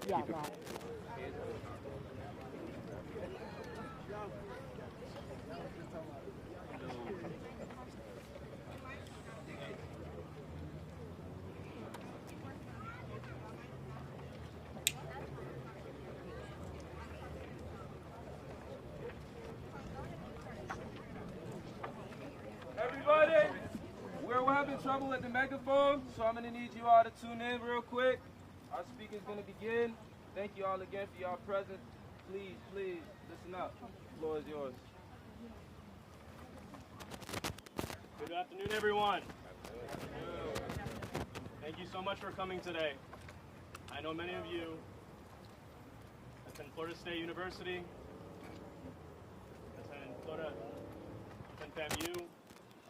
Yeah, right. Everybody, we're having trouble at the megaphone, so I'm going to need you all to tune in real quick. Our speaker is going to begin. Thank you all again for y'all presence. Please, please, listen up. The floor is yours. Good afternoon, everyone. Thank you so much for coming today. I know many of you attend Florida State University, attend FAMU,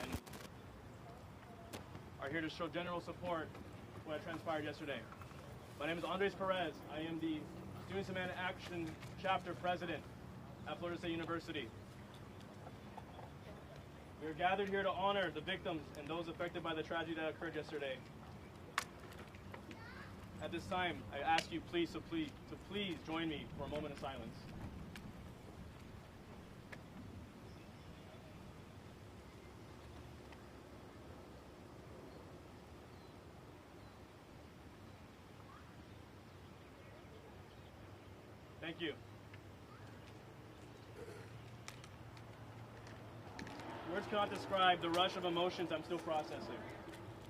and are here to show general support for what transpired yesterday. My name is Andres Perez. I am the Students Demand Action Chapter President at Florida State University. We are gathered here to honor the victims and those affected by the tragedy that occurred yesterday. At this time, I ask you please join me for a moment of silence. Thank you. Words cannot describe the rush of emotions I'm still processing.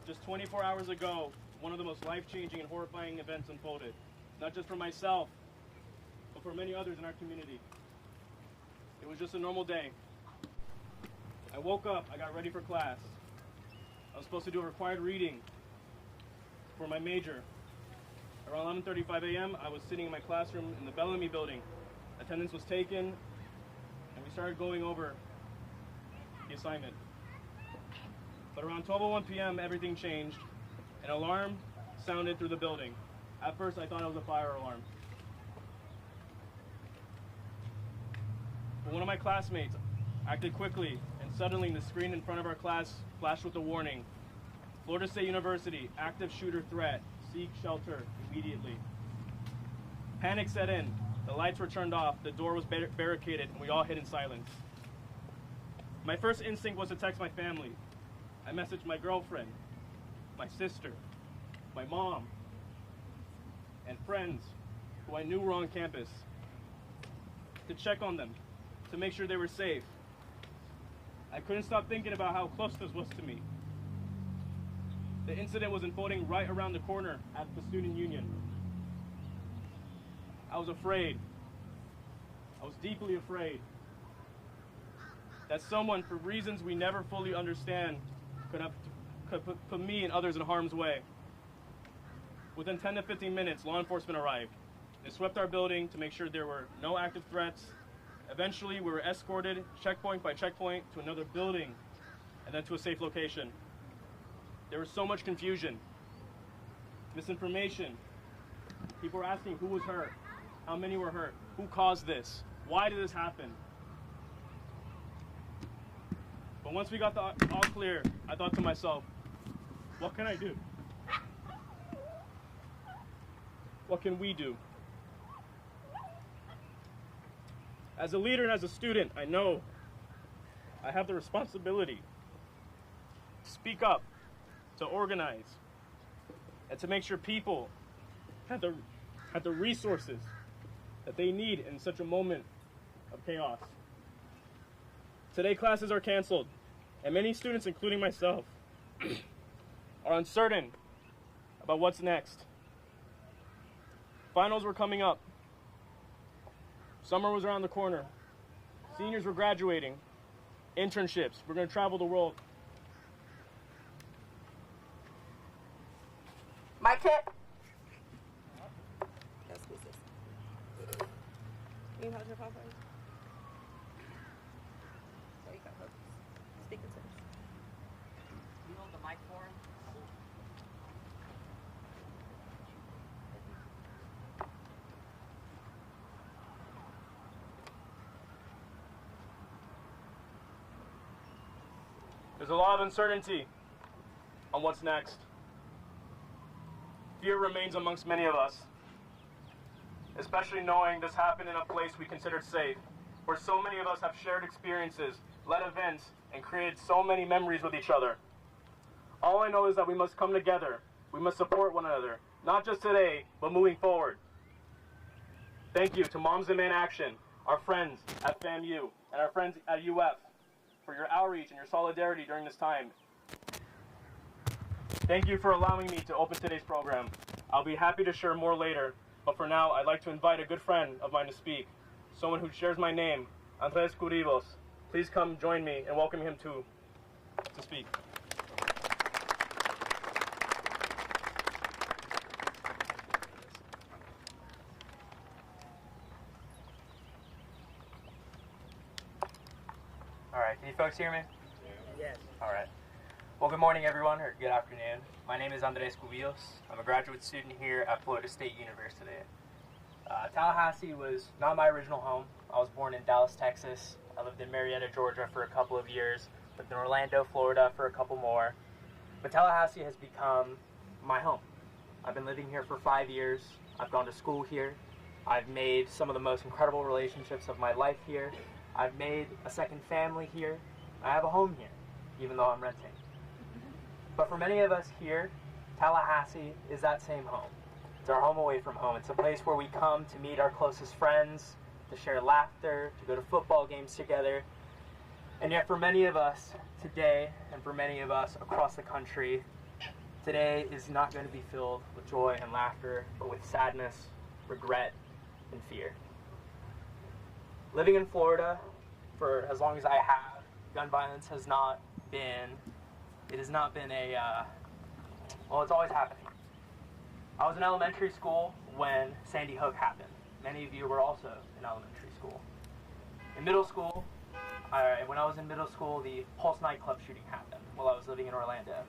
Just 24 hours ago, one of the most life-changing and horrifying events unfolded. Not just for myself, but for many others in our community. It was just a normal day. I woke up, I got ready for class. I was supposed to do a required reading for my major. Around 11:35 a.m., I was sitting in my classroom in the Bellamy building. Attendance was taken, and we started going over the assignment. But around 12:01 p.m., everything changed. An alarm sounded through the building. At first, I thought it was a fire alarm. But one of my classmates acted quickly, and suddenly the screen in front of our class flashed with a warning. Florida State University, active shooter threat. Seek shelter immediately. Panic set in. The lights were turned off. The door was barricaded, and we all hid in silence. My first instinct was to text my family. I messaged my girlfriend, my sister, my mom, and friends who I knew were on campus to check on them, to make sure they were safe. I couldn't stop thinking about how close this was to me. The incident was unfolding right around the corner at the student union. I was afraid. I was deeply afraid that someone, for reasons we never fully understand, could put me and others in harm's way. Within 10 to 15 minutes, law enforcement arrived. They swept our building to make sure there were no active threats. Eventually, we were escorted checkpoint by checkpoint to another building and then to a safe location. There was so much confusion, misinformation. People were asking who was hurt, how many were hurt, who caused this, why did this happen? But once we got the all clear, I thought to myself, what can I do? What can we do? As a leader and as a student, I know I have the responsibility to speak up, to organize, and to make sure people have the resources that they need in such a moment of chaos. Today, classes are canceled, and many students, including myself, are uncertain about what's next. Finals were coming up. Summer was around the corner. Seniors were graduating. Internships. We're going to travel the world. My kid. Yes, who's this? You hold your phone, please. So you got hooked. Speak into this. You hold the mic for him. There's a lot of uncertainty on what's next. Fear remains amongst many of us. especially knowing this happened in a place we considered safe, where so many of us have shared experiences, led events, and created so many memories with each other. All I know is that we must come together. We must support one another, not just today, but moving forward. Thank you to Moms Demand Action, our friends at FAMU, and our friends at UF for your outreach and your solidarity during this time. Thank you for allowing me to open today's program. I'll be happy to share more later, but for now, I'd like to invite a good friend of mine to speak, someone who shares my name, Andres Curibos. Please come join me and welcome him to speak. All right, can you folks hear me? Yes. All right. Well, good morning, everyone, or good afternoon. My name is Andres Cubillos. I'm a graduate student here at Florida State University. Tallahassee was not my original home. I was born in Dallas, Texas. I lived in Marietta, Georgia for a couple of years, lived in Orlando, Florida for a couple more. But Tallahassee has become my home. I've been living here for 5 years. I've gone to school here. I've made some of the most incredible relationships of my life here. I've made a second family here. I have a home here, even though I'm renting. But for many of us here, Tallahassee is that same home. It's our home away from home. It's a place where we come to meet our closest friends, to share laughter, to go to football games together. And yet for many of us today, and for many of us across the country, today is not going to be filled with joy and laughter, but with sadness, regret, and fear. Living in Florida for as long as I have, gun violence has not been well, it's always happening. I was in elementary school when Sandy Hook happened. Many of you were also in elementary school. In middle school, when I was in middle school, the Pulse nightclub shooting happened while I was living in Orlando.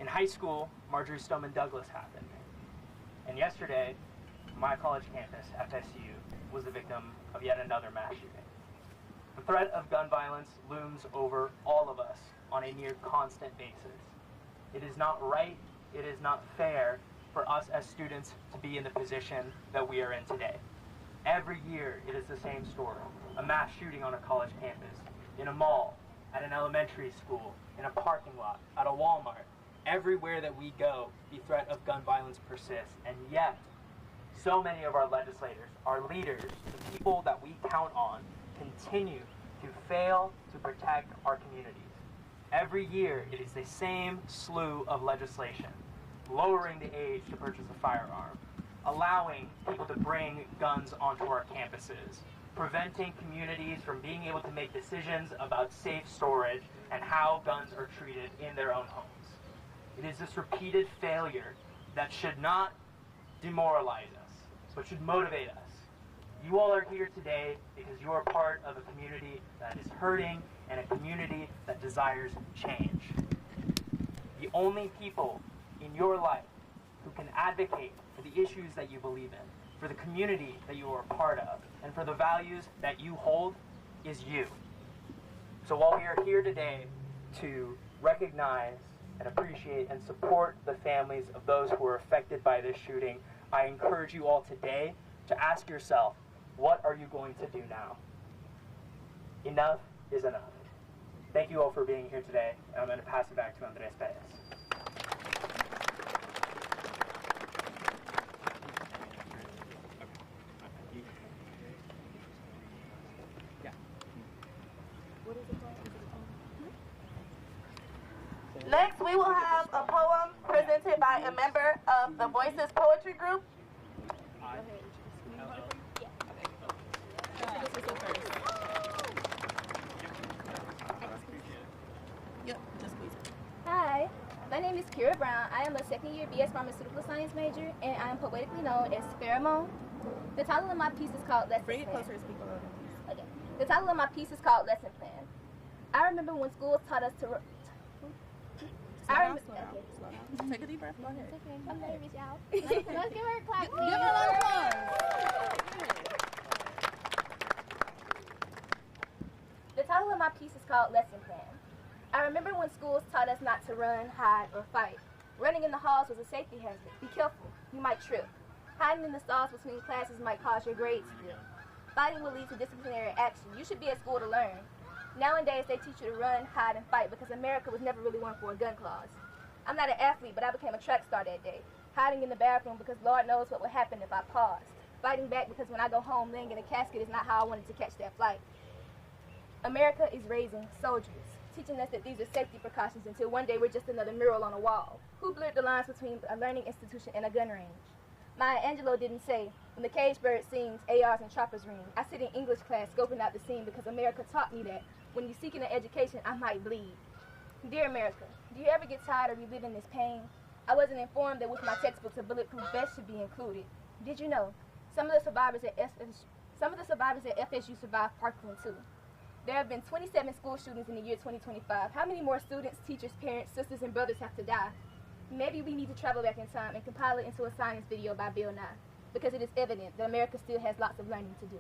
In high school, Marjorie Stoneman Douglas happened. And yesterday, my college campus, FSU, was the victim of yet another mass shooting. The threat of gun violence looms over all of us on a near constant basis. It is not right, it is not fair for us as students to be in the position that we are in today. Every year it is the same story. A mass shooting on a college campus, in a mall, at an elementary school, in a parking lot, at a Walmart. Everywhere that we go, the threat of gun violence persists, and yet so many of our legislators, our leaders, the people that we count on, continue to fail to protect our communities. Every year, it is the same slew of legislation, lowering the age to purchase a firearm, allowing people to bring guns onto our campuses, preventing communities from being able to make decisions about safe storage and how guns are treated in their own homes. It is this repeated failure that should not demoralize us, but should motivate us. You all are here today because you are part of a community that is hurting and a community that desires change. The only people in your life who can advocate for the issues that you believe in, for the community that you are a part of, and for the values that you hold is you. So while we are here today to recognize and appreciate and support the families of those who were affected by this shooting, I encourage you all today to ask yourself, what are you going to do now? Enough is enough. Thank you all for being here today, and I'm going to pass it back to Andres Perez. Next, we will have a poem presented by a member of the Voices Poetry Group. Hi, my name is Kira Brown. I am a second-year BS Pharmaceutical Science major, and I am poetically known as Pheromone. The title of my piece is called Lesson Plan. Okay. The title of my piece is called Lesson Plan. I remember when schools taught us to... Slow down. Take a deep breath. Go ahead. Okay, I'm nervous, y'all. Let's give her a clap. Give her a lot of applause. The title of my piece is called Lesson Plan. I remember when schools taught us not to run, hide, or fight. Running in the halls was a safety hazard. Be careful, you might trip. Hiding in the stalls between classes might cause your grades to dip. Fighting will lead to disciplinary action. You should be at school to learn. Nowadays, they teach you to run, hide, and fight because America was never really one for a gun clause. I'm not an athlete, but I became a track star that day. Hiding in the bathroom because Lord knows what would happen if I paused. Fighting back because when I go home, laying in a casket is not how I wanted to catch that flight. America is raising soldiers, teaching us that these are safety precautions until one day we're just another mural on a wall. Who blurred the lines between a learning institution and a gun range? Maya Angelou didn't say, when the cage bird sings, ARs and choppers ring. I sit in English class scoping out the scene because America taught me that when you're seeking an education, I might bleed. Dear America, do you ever get tired of reliving this pain? I wasn't informed that with my textbooks a bulletproof vest should be included. Did you know? Some of the survivors at FSU survived Parkland too. There have been 27 school shootings in the year 2025. How many more students, teachers, parents, sisters, and brothers have to die? Maybe we need to travel back in time and compile it into a science video by Bill Nye, because it is evident that America still has lots of learning to do.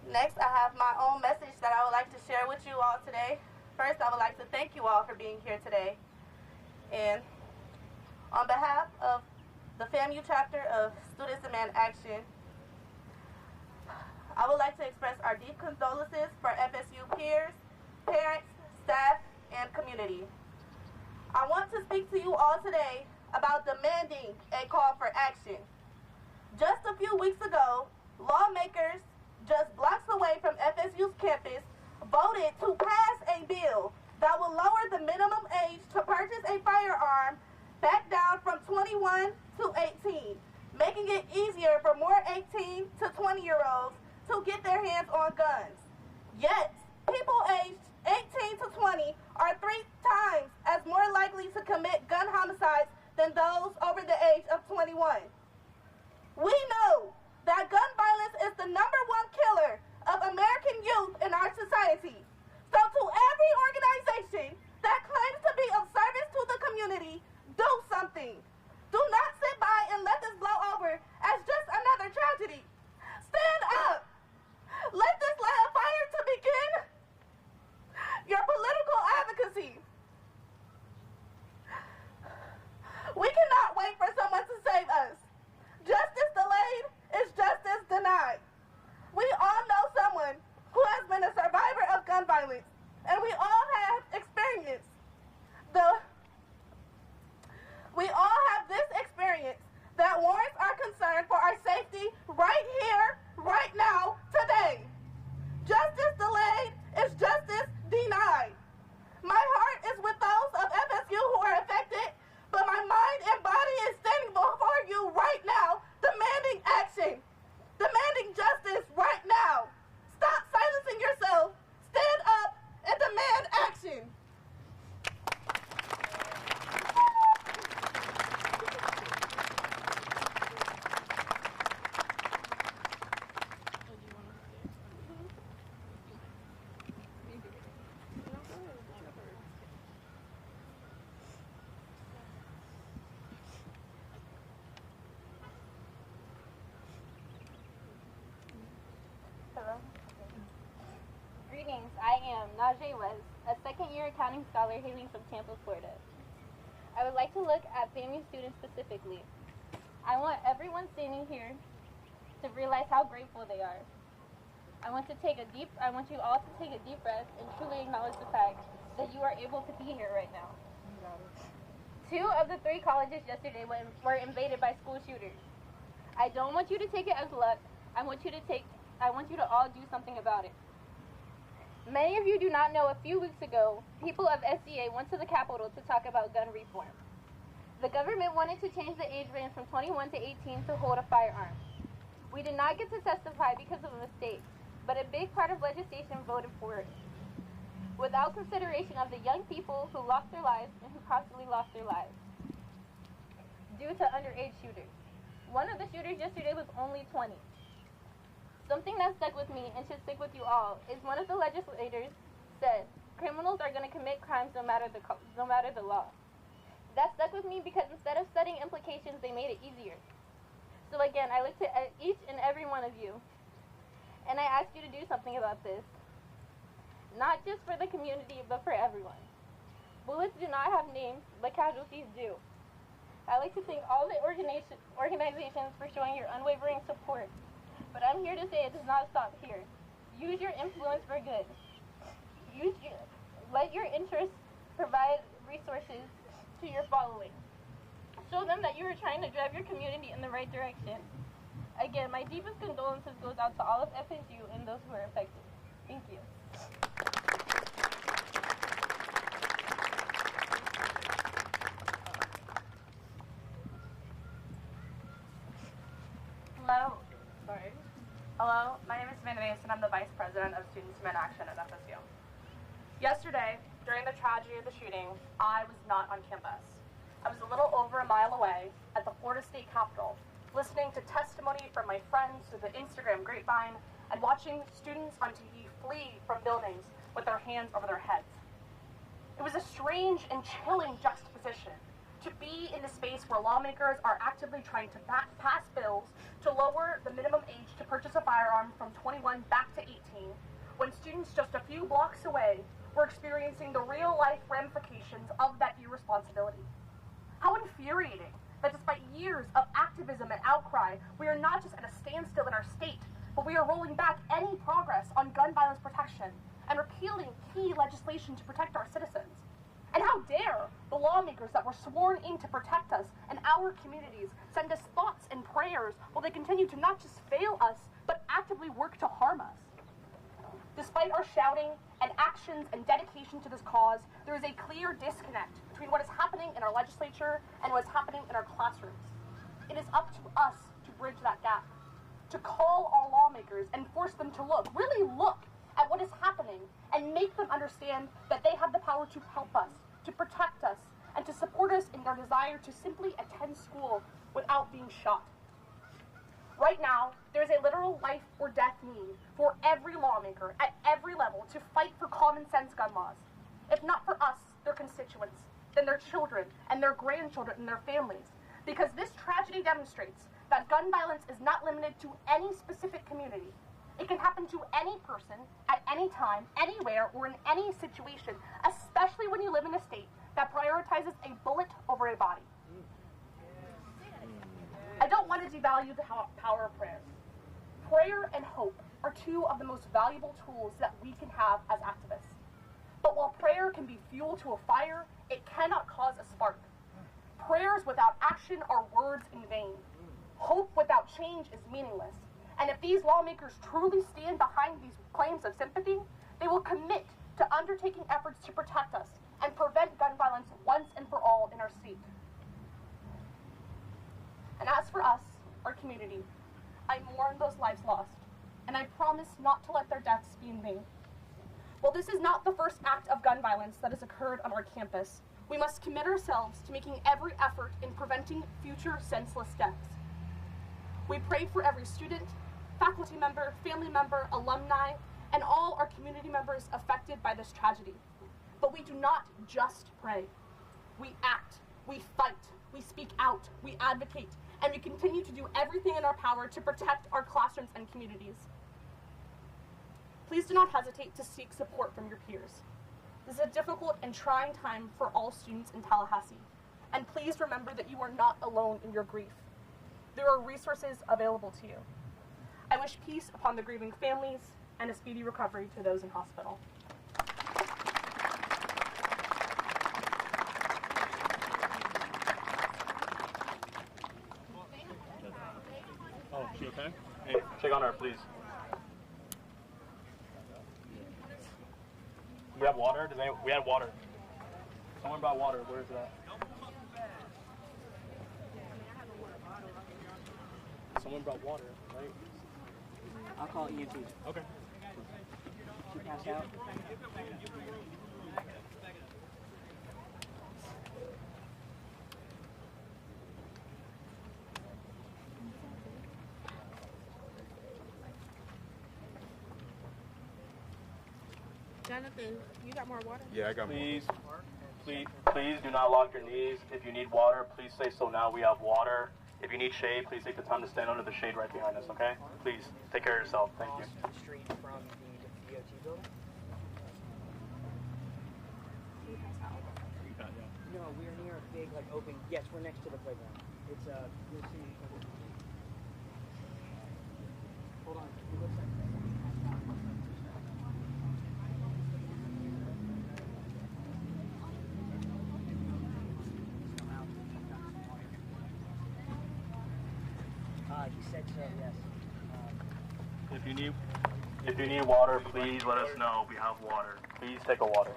Next, I have my own message that I would like to share with you all today. First, I would like to thank you all for being here today. And on behalf of the FAMU chapter of Students Demand Action, I would like to express our deep condolences for FSU peers, parents, staff, and community. I want to speak to you all today about demanding a call for action. Just a few weeks ago, lawmakers just blocks away from FSU's campus voted to pass a bill that will lower the minimum age to purchase a firearm back down from 21 to 18, making it easier for more 18 to 20-year-olds to get their hands on guns. Yet, people aged 18 to 20 are 3 times as more likely to commit gun homicides than those over the age of 21. We know that gun violence is the #1 killer of American youth in our society. So to every organization that claims to be of service to the community, do something. Do not sit by and let this blow over as just another tragedy. Stand up. Let this light a fire to begin your political advocacy. We cannot wait for someone to save us. Justice delayed is justice denied. We all know someone who has been a survivor of gun violence, and we all have experienced we all have this experience that warrants our concern for our safety right here, right now, today. Justice delayed is justice denied. My heart is with those of FSU who are affected, but my mind and body is standing before you right now, demanding action, demanding justice right now. Stop silencing yourself. Stand up and demand action. Greetings, I am Najee Wes, a second-year accounting scholar hailing from Tampa, Florida. I would like to look at FAMU students specifically. I want everyone standing here to realize how grateful they are. I want you all to take a deep breath and truly acknowledge the fact that you are able to be here right now. 2 of the 3 colleges yesterday were invaded by school shooters. I don't want you to take it as luck. I want you to all do something about it. Many of you do not know a few weeks ago, people of SCA went to the Capitol to talk about gun reform. The government wanted to change the age range from 21 to 18 to hold a firearm. We did not get to testify because of a mistake, but a big part of legislation voted for it, without consideration of the young people who lost their lives and who possibly lost their lives due to underage shooters. One of the shooters yesterday was only 20. So Something that stuck with me and should stick with you all is one of the legislators said, criminals are going to commit crimes no matter the law. That stuck with me because instead of studying implications, they made it easier. So again, I look to each and every one of you, and I ask you to do something about this. Not just for the community, but for everyone. Bullets do not have names, but casualties do. I'd like to thank all the organizations for showing your unwavering support, but I'm here to say it does not stop here. Use your influence for good. Let your interests provide resources to your following. Show them that you are trying to drive your community in the right direction. Again, my deepest condolences goes out to all of FSU and those who are affected. Thank you. Hello, my name is Amanda Mason, and I'm the Vice President of Student Cement Action at FSU. Yesterday, during the tragedy of the shooting, I was not on campus. I was a little over a mile away at the Florida State Capitol, listening to testimony from my friends through the Instagram grapevine and watching students on TV flee from buildings with their hands over their heads. It was a strange and chilling juxtaposition to be in a space where lawmakers are actively trying to pass bills to lower the minimum age to purchase a firearm from 21 back to 18, when students just a few blocks away were experiencing the real-life ramifications of that irresponsibility. How infuriating that despite years of activism and outcry, we are not just at a standstill in our state, but we are rolling back any progress on gun violence protection and repealing key legislation to protect our citizens. And how dare the lawmakers that were sworn in to protect us and our communities send us thoughts and prayers while they continue to not just fail us, but actively work to harm us. Despite our shouting and actions and dedication to this cause, there is a clear disconnect between what is happening in our legislature and what is happening in our classrooms. It is up to us to bridge that gap, to call our lawmakers and force them to really look at what is happening and make them understand that they have the power to help us, to protect us, and to support us in their desire to simply attend school without being shot. Right now, there's a literal life or death need for every lawmaker at every level to fight for common sense gun laws. If not for us, their constituents, then their children and their grandchildren and their families. Because this tragedy demonstrates that gun violence is not limited to any specific community. It can happen to any person, at any time, anywhere, or in any situation, especially when you live in a state that prioritizes a bullet over a body. I don't want to devalue the power of prayer. Prayer and hope are two of the most valuable tools that we can have as activists. But while prayer can be fuel to a fire, it cannot cause a spark. Prayers without action are words in vain. Hope without change is meaningless. And if these lawmakers truly stand behind these claims of sympathy, they will commit to undertaking efforts to protect us and prevent gun violence once and for all in our state. And as for us, our community, I mourn those lives lost, and I promise not to let their deaths be in vain. While this is not the first act of gun violence that has occurred on our campus, we must commit ourselves to making every effort in preventing future senseless deaths. We pray for every student, faculty member, family member, alumni, and all our community members affected by this tragedy. But we do not just pray. We act, we fight, we speak out, we advocate, and we continue to do everything in our power to protect our classrooms and communities. Please do not hesitate to seek support from your peers. This is a difficult and trying time for all students in Tallahassee, and please remember that you are not alone in your grief. There are resources available to you. I wish peace upon the grieving families and a speedy recovery to those in hospital. Oh, she okay? Hey, check on her, please. We have water? We have water. Someone brought water. Where is that? Someone brought water, right? I'll call EMT. Okay. She passed out. Jonathan, you got more water? Yeah, I got Please do not lock your knees. If you need water, please say so now. We have water. If you need shade, please take the time to stand under the shade right behind us, okay? Please, take care of yourself. Thank you. Across the street from the DOT building? No, we're near a big, like, open, yes, we're next to the playground. It's, you'll see. Hold on, it looks like he said so, yes. If you need water, please let us know. We have water. Please take a water.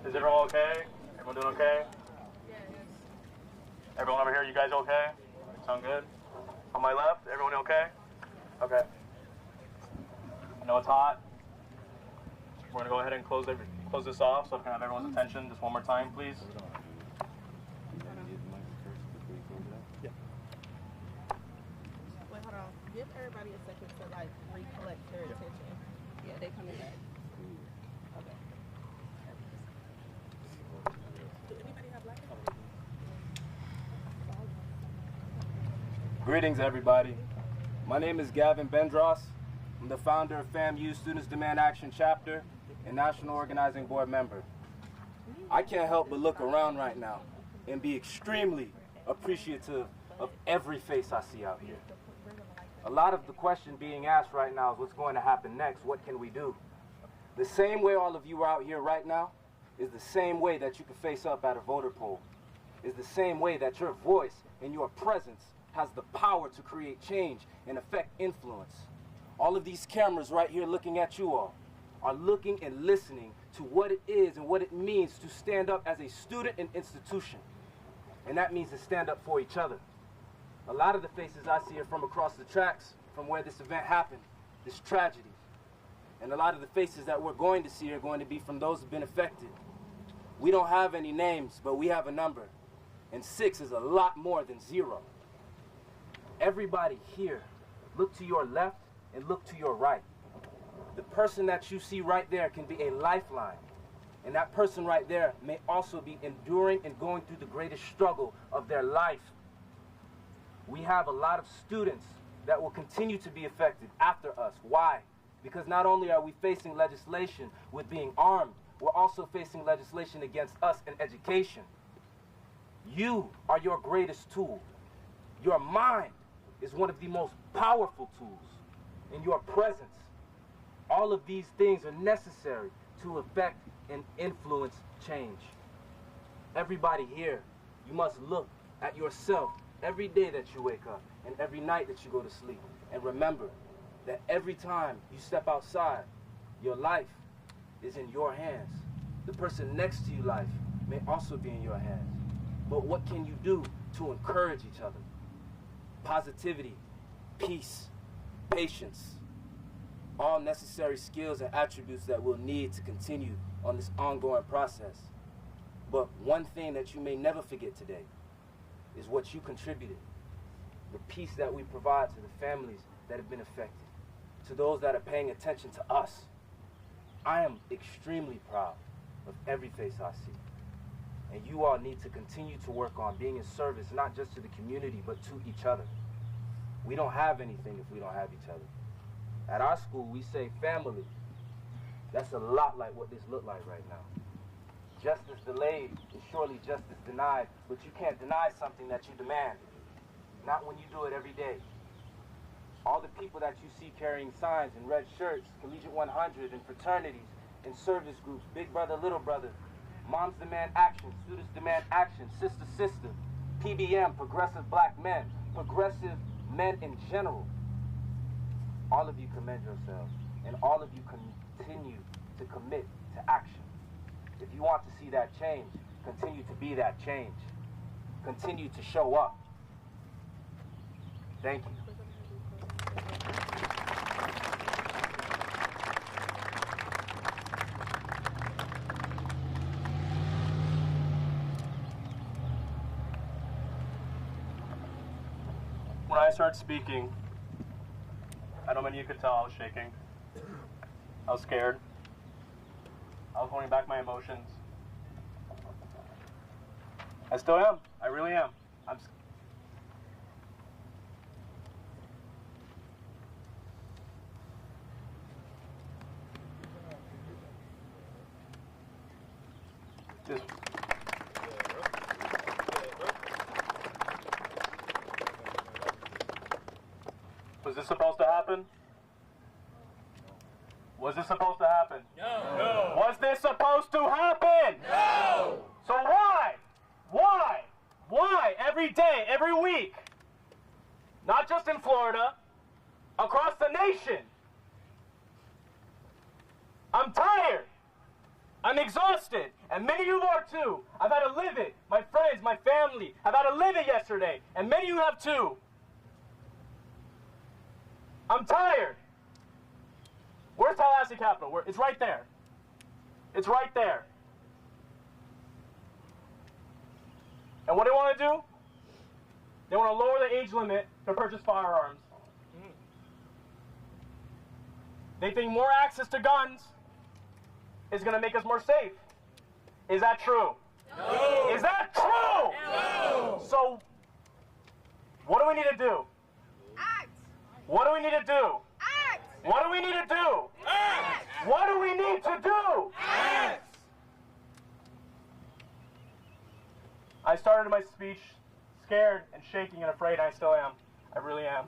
Is everyone okay? Everyone doing okay? Everyone over here, you guys okay? Sound good? On my left, everyone okay? Okay. I know it's hot. We're gonna go ahead and close this off so I can have everyone's attention just one more time, please. Wait, hold on. Give everybody a second to like recollect their attention. Yeah, they coming back. Okay. Do anybody have lights? Greetings, everybody. My name is Gavin Bendross. I'm the founder of FAMU Students Demand Action Chapter and National Organizing Board member. I can't help but look around right now and be extremely appreciative of every face I see out here. A lot of the question being asked right now is what's going to happen next? What can we do? The same way all of you are out here right now is the same way that you can face up at a voter poll. Is the same way that your voice and your presence has the power to create change and affect influence. All of these cameras right here looking at you all are looking and listening to what it is and what it means to stand up as a student and institution. And that means to stand up for each other. A lot of the faces I see are from across the tracks from where this event happened, this tragedy. And a lot of the faces that we're going to see are going to be from those who've been affected. We don't have any names, but we have a number. And 6 is a lot more than 0. Everybody here, look to your left and look to your right. The person that you see right there can be a lifeline. And that person right there may also be enduring and going through the greatest struggle of their life. We have a lot of students that will continue to be affected after us. Why? Because not only are we facing legislation with being armed, we're also facing legislation against us in education. You are your greatest tool. Your mind is one of the most powerful tools. And your presence. All of these things are necessary to affect and influence change. Everybody here, you must look at yourself every day that you wake up and every night that you go to sleep. And remember that every time you step outside, your life is in your hands. The person next to you life may also be in your hands. But what can you do to encourage each other? Positivity, peace, patience, all necessary skills and attributes that we'll need to continue on this ongoing process. But one thing that you may never forget today is what you contributed. The peace that we provide to the families that have been affected, to those that are paying attention to us. I am extremely proud of every face I see. And you all need to continue to work on being in service, not just to the community, but to each other. We don't have anything if we don't have each other. At our school, we say family. That's a lot like what this looked like right now. Justice delayed is surely justice denied, but you can't deny something that you demand. Not when you do it every day. All the people that you see carrying signs and red shirts, Collegiate 100 and fraternities and service groups, Big Brother, Little Brother, Moms Demand Action, Students Demand Action, Sister, Sister. PBM, progressive black men, progressive men in general. All of you commend yourselves, and all of you continue to commit to action. If you want to see that change, continue to be that change. Continue to show up. Thank you. When I started speaking, I know many of you could tell I was shaking. I was scared. I was holding back my emotions. I still am. I really am. This. Was this supposed to happen? Was this supposed to happen? No. Was this supposed to happen? No. So why? Why? Why every day, every week? Not just in Florida, across the nation. I'm tired. I'm exhausted. And many of you are too. I've had to live it. My friends, my family have had to live it yesterday. And many of you have too. I'm tired. Where's Tallahassee Capitol? It's right there. It's right there. And what do they want to do? They want to lower the age limit to purchase firearms. They think more access to guns is going to make us more safe. Is that true? No. Is that true? No. So, what do we need to do? Act. What do we need to do? Act. What do we need to do? Act. What do we need to do? Act. I started my speech scared and shaking and afraid. I still am. I really am.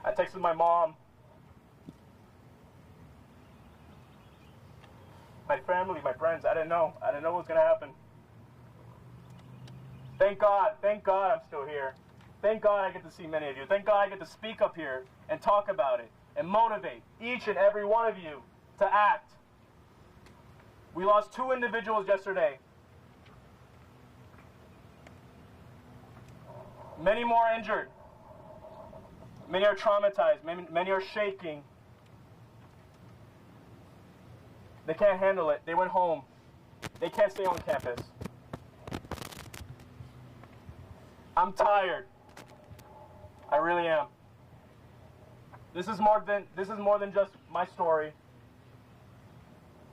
I texted my mom, my family, my friends. I didn't know. I didn't know what was going to happen. Thank God I'm still here. Thank God I get to see many of you. Thank God I get to speak up here and talk about it and motivate each and every one of you to act. We lost 2 individuals yesterday. Many more injured. Many are traumatized. Many are shaking. They can't handle it. They went home. They can't stay on campus. I'm tired. I really am. This is more than just my story.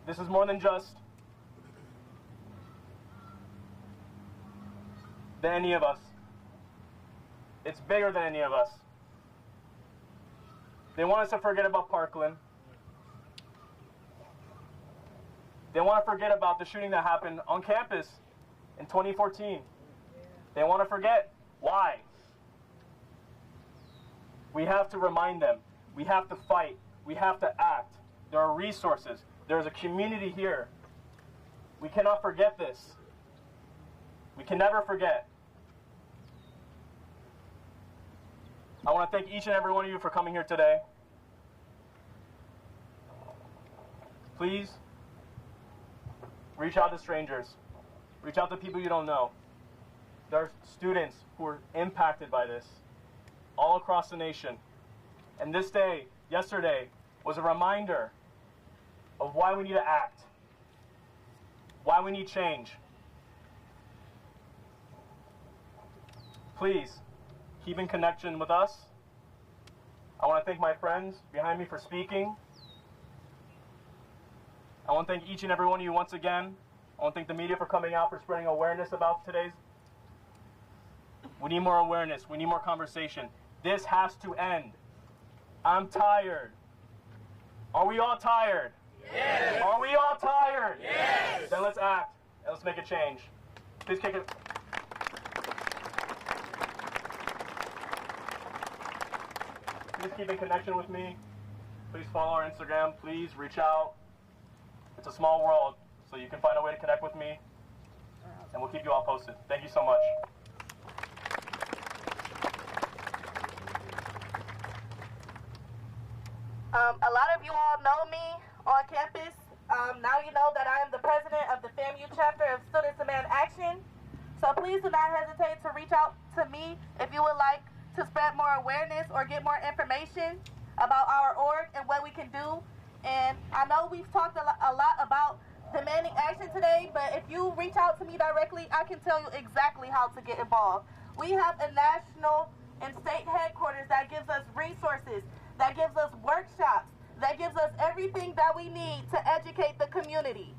This is more than just any of us. It's bigger than any of us. They want us to forget about Parkland. They want to forget about the shooting that happened on campus in 2014. They want to forget. Why? We have to remind them. We have to fight. We have to act. There are resources. There's a community here. We cannot forget this. We can never forget. I want to thank each and every one of you for coming here today. Please, reach out to strangers. Reach out to people you don't know. There are students who are impacted by this all across the nation. And this day, yesterday, was a reminder of why we need to act, why we need change. Please, keep in connection with us. I want to thank my friends behind me for speaking. I want to thank each and every one of you once again. I want to thank the media for coming out, for spreading awareness about today's. We need more awareness. We need more conversation. This has to end. I'm tired. Are we all tired? Yes. Are we all tired? Yes. Then let's act and let's make a change. Please kick it. Please keep in connection with me. Please follow our Instagram. Please reach out. It's a small world, so you can find a way to connect with me. and we'll keep you all posted. Thank you so much. A lot of you all know me on campus. Now you know that I am the president of the FAMU chapter of Students Demand Action. So please do not hesitate to reach out to me if you would like to spread more awareness or get more information about our org and what we can do. And I know we've talked a lot about demanding action today, but if you reach out to me directly, I can tell you exactly how to get involved. We have a national and state headquarters that gives us resources, that gives us workshops, that gives us everything that we need to educate the community.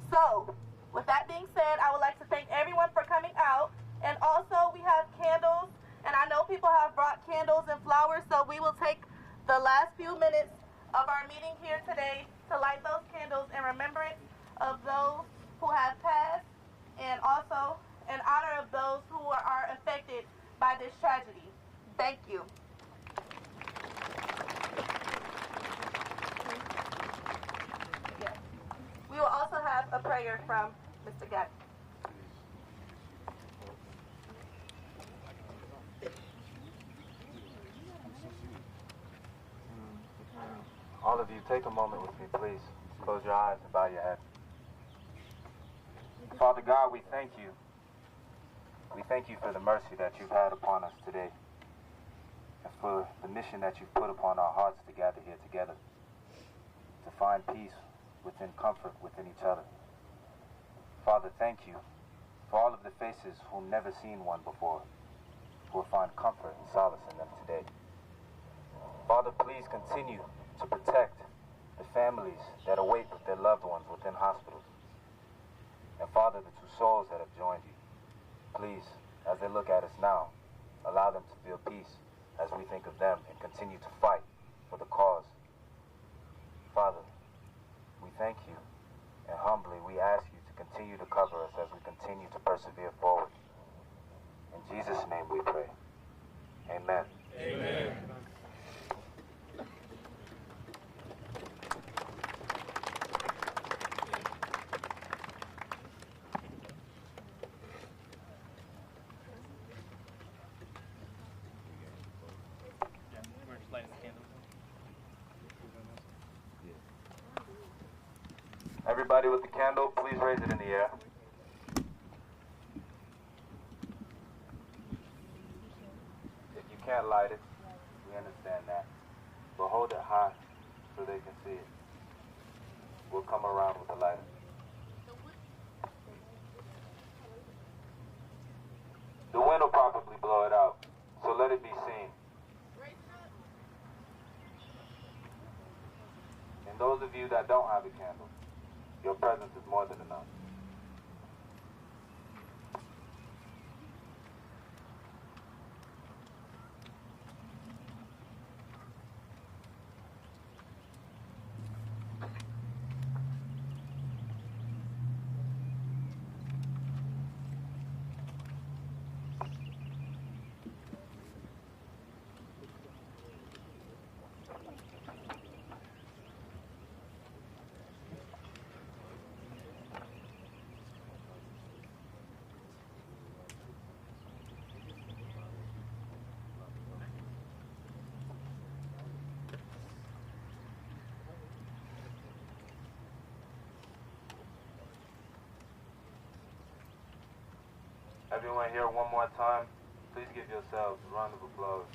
So, with that being said, I would like to thank everyone for coming out. And also, we have candles, and I know people have brought candles and flowers, so we will take the last few minutes of our meeting here today to light those candles in remembrance of those who have passed, and also in honor of those who are affected by this tragedy. Thank you. Yes. We will also have a prayer from Mr. Gatt. All of you, take a moment with me, please. Close your eyes and bow your head. Father God, we thank you. We thank you for the mercy that you've had upon us today, and for the mission that you've put upon our hearts to gather here together, to find peace within comfort within each other. Father, thank you for all of the faces who've never seen one before, who will find comfort and solace in them today. Father, please continue to protect the families that await their loved ones within hospitals. And Father, the two souls that have joined you, please, as they look at us now, allow them to feel peace as we think of them and continue to fight for the cause. Father, we thank you, and humbly we ask you to continue to cover us as we continue to persevere forward. In Jesus' name we pray. Amen. Amen. Everybody with the candle, please raise it in the air. If you can't light it, we understand that. But hold it high so they can see it. We'll come around with the lighter. The wind will probably blow it out, so let it be seen. And those of you that don't have a candle, your presence is more than enough. Everyone here, one more time, please give yourselves a round of applause.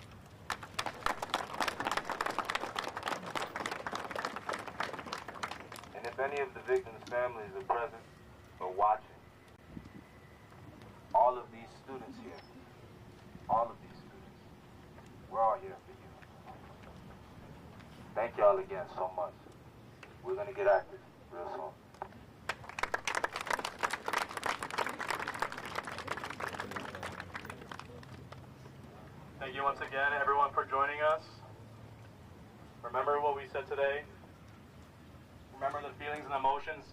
And if any of the victims' families are present or watching, all of these students here, we're all here for you. Thank y'all again so much. We're going to get active real soon. Thank you once again, everyone, for joining us. Remember what we said today. Remember the feelings and emotions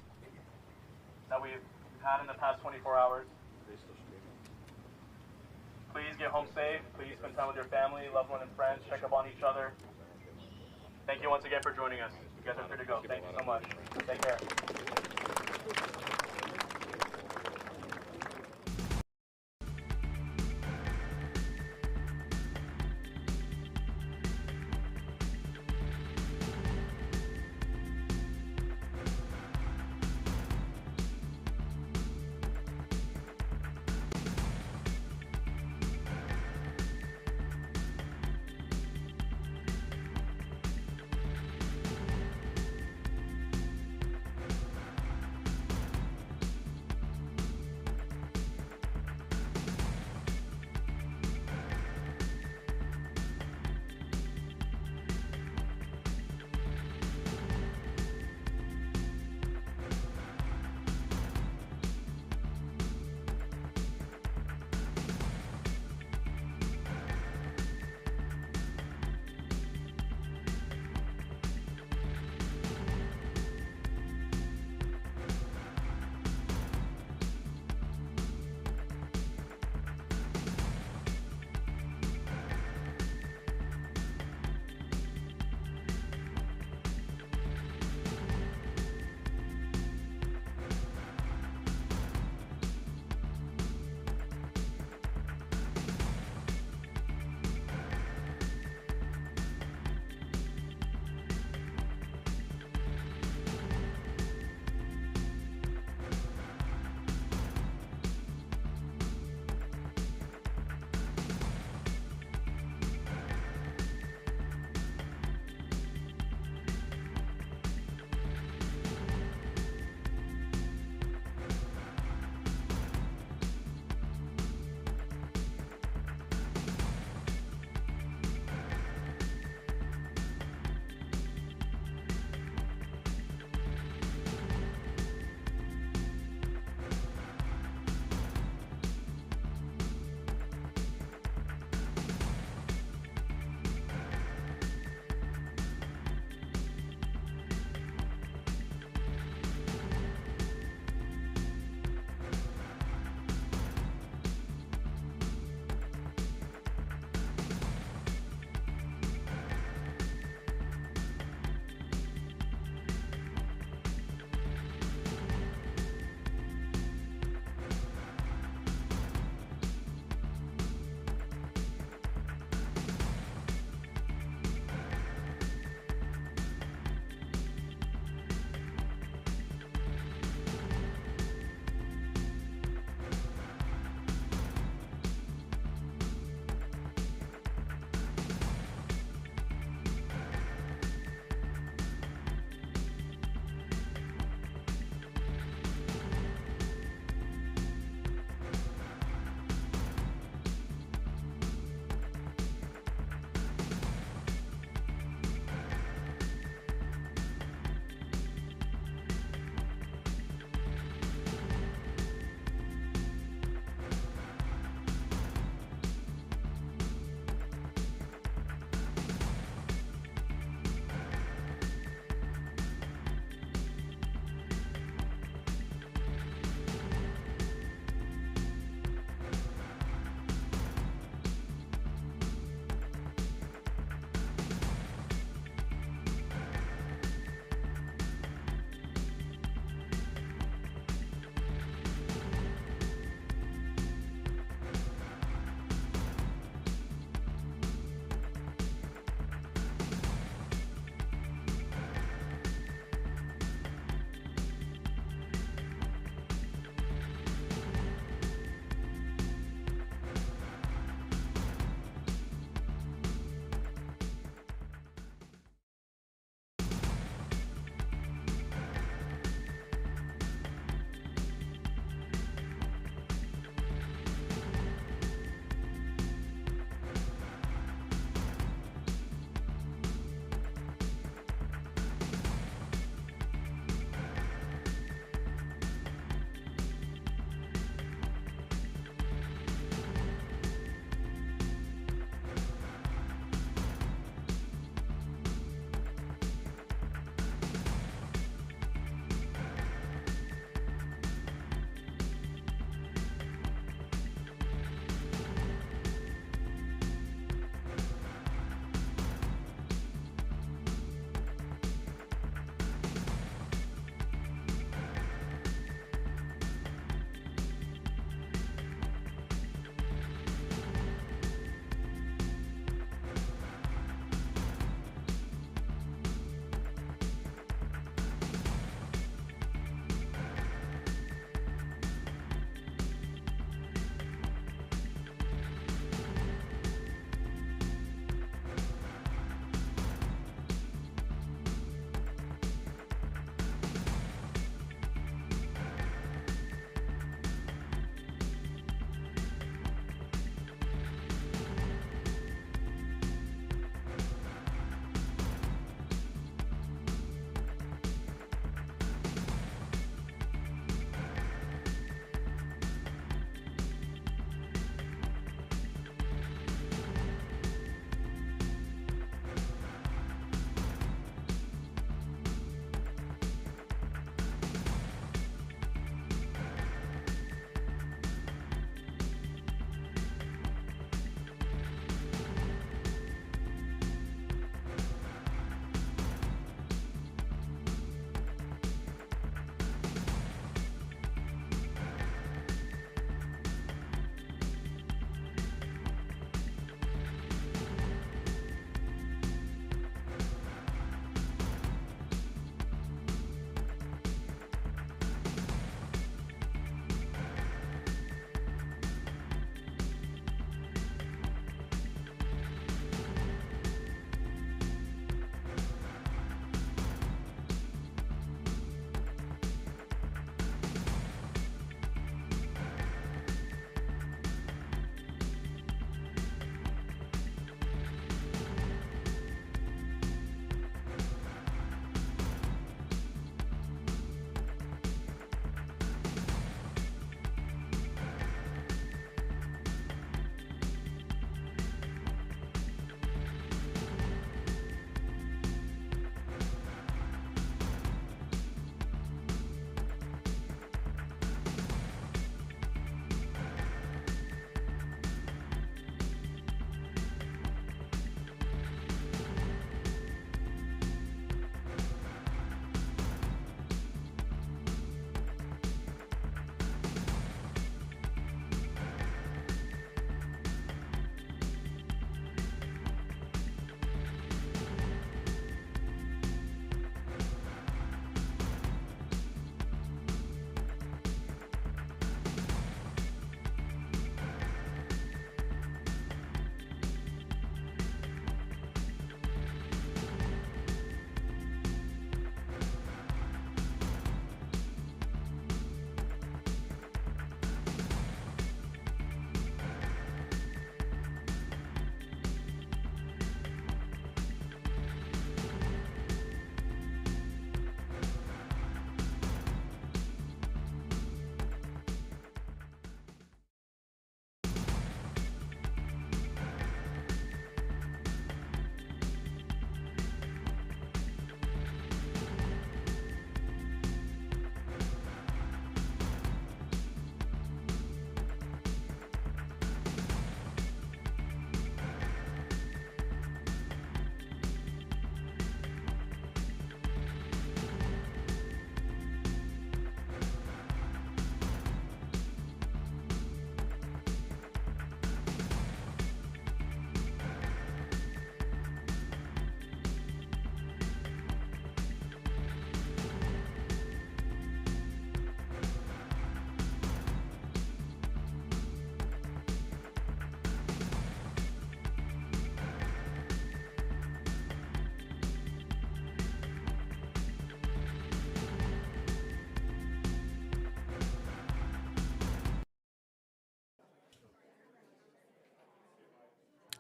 that we've had in the past 24 hours. Please get home safe. Please spend time with your family, loved one, and friends. Check up on each other. Thank you once again for joining us. You guys are free to go. Thank you so much. Take care.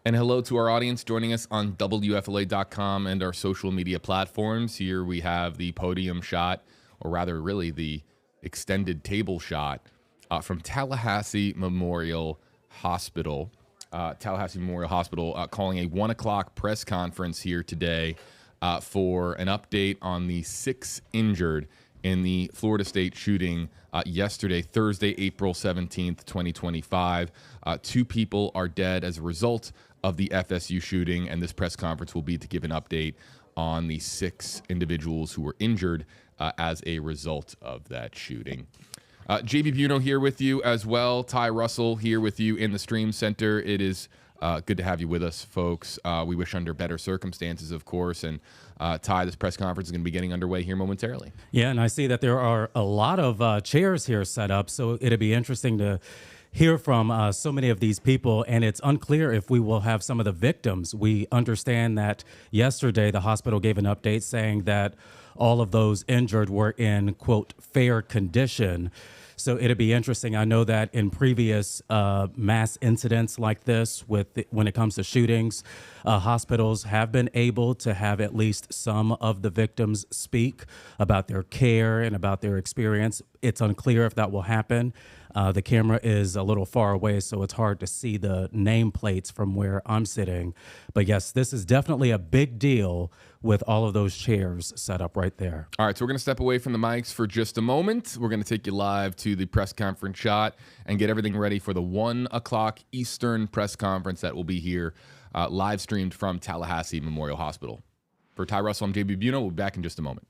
And hello to our audience joining us on WFLA.com and our social media platforms. Here we have the podium shot, or rather really the extended table shot from Tallahassee Memorial Hospital. Calling a 1 o'clock press conference here today for an update on the 6 injured in the Florida State shooting yesterday, Thursday, April 17th, 2025. 2 people are dead as a result of the FSU shooting, and this press conference will be to give an update on the 6 individuals who were injured as a result of that shooting. JB Buno here with you as well. Ty Russell here with you in the Stream Center. It is good to have you with us, folks. We wish under better circumstances, of course. And Ty, this press conference is going to be getting underway here momentarily. Yeah, and I see that there are a lot of chairs here set up, so it'll be interesting to hear from so many of these people, and it's unclear if we will have some of the victims. We understand that yesterday the hospital gave an update saying that all of those injured were in, quote, fair condition. So it'll be interesting. I know that in previous mass incidents like this, when it comes to shootings, hospitals have been able to have at least some of the victims speak about their care and about their experience. It's unclear if that will happen. The camera is a little far away, so it's hard to see the nameplates from where I'm sitting. But yes, this is definitely a big deal with all of those chairs set up right there. All right, so we're going to step away from the mics for just a moment. We're going to take you live to the press conference shot and get everything ready for the 1 o'clock Eastern press conference that will be here live streamed from Tallahassee Memorial Hospital. For Ty Russell, I'm JB Buno. We'll be back in just a moment.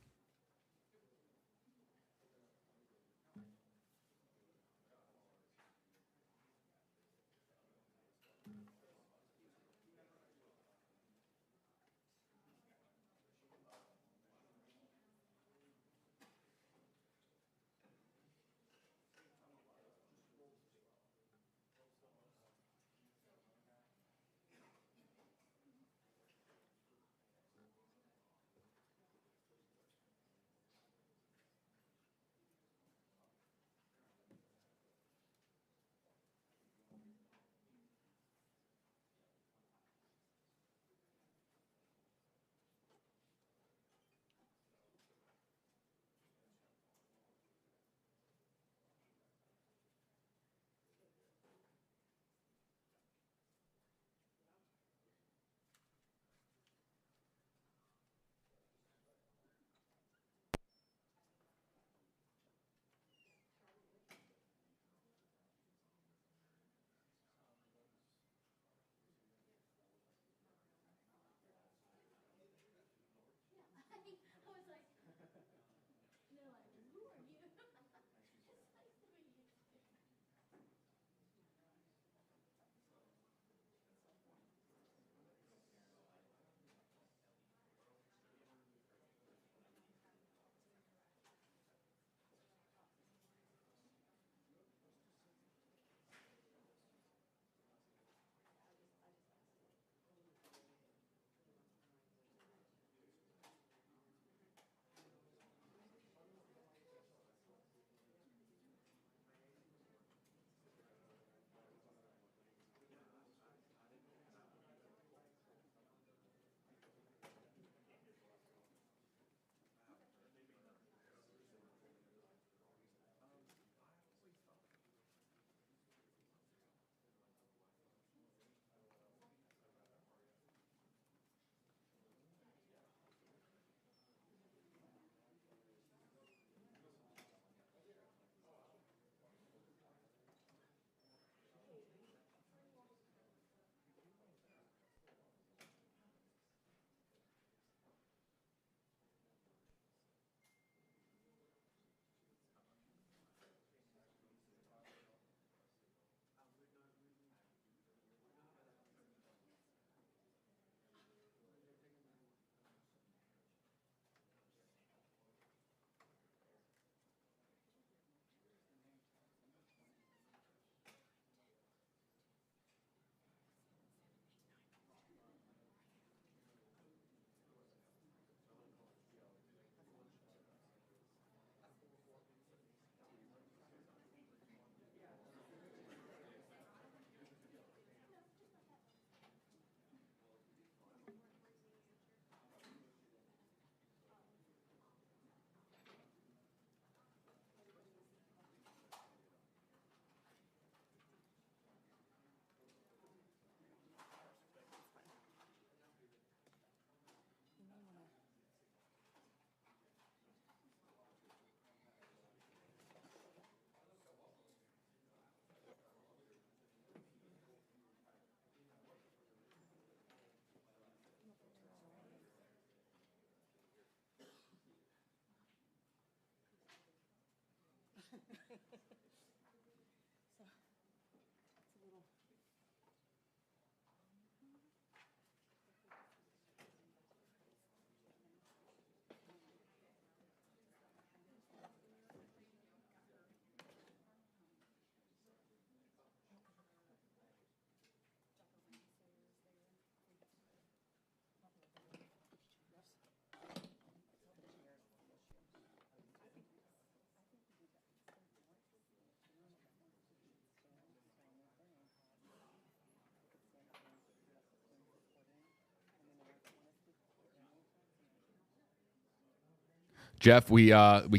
Jeff, we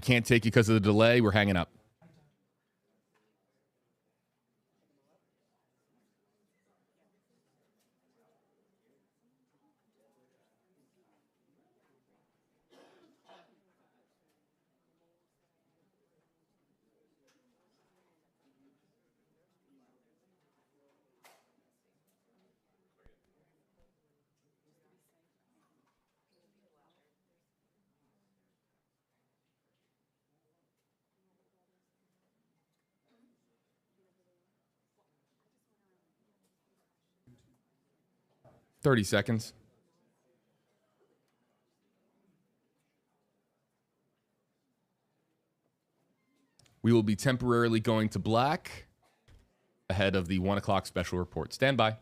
can't take you because of the delay. We're hanging up. Thirty seconds. We will be temporarily going to black ahead of the 1 o'clock special report. Stand by.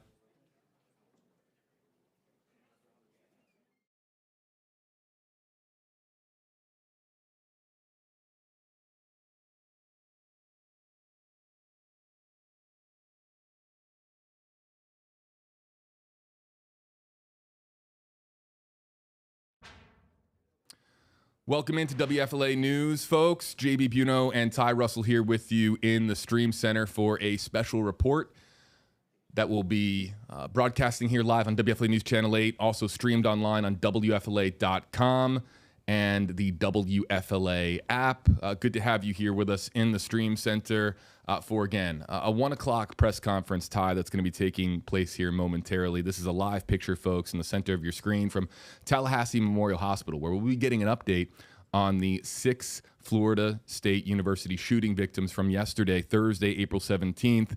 Welcome into WFLA News, folks. JB Buno and Ty Russell here with you in the Stream Center for a special report that will be broadcasting here live on WFLA News Channel 8, also streamed online on WFLA.com and the WFLA app. Good to have you here with us in the Stream Center for, again, a 1 o'clock press conference, Ty, that's going to be taking place here momentarily. This is a live picture, folks, in the center of your screen from Tallahassee Memorial Hospital, where we'll be getting an update on the 6 Florida State University shooting victims from yesterday, Thursday, April 17th.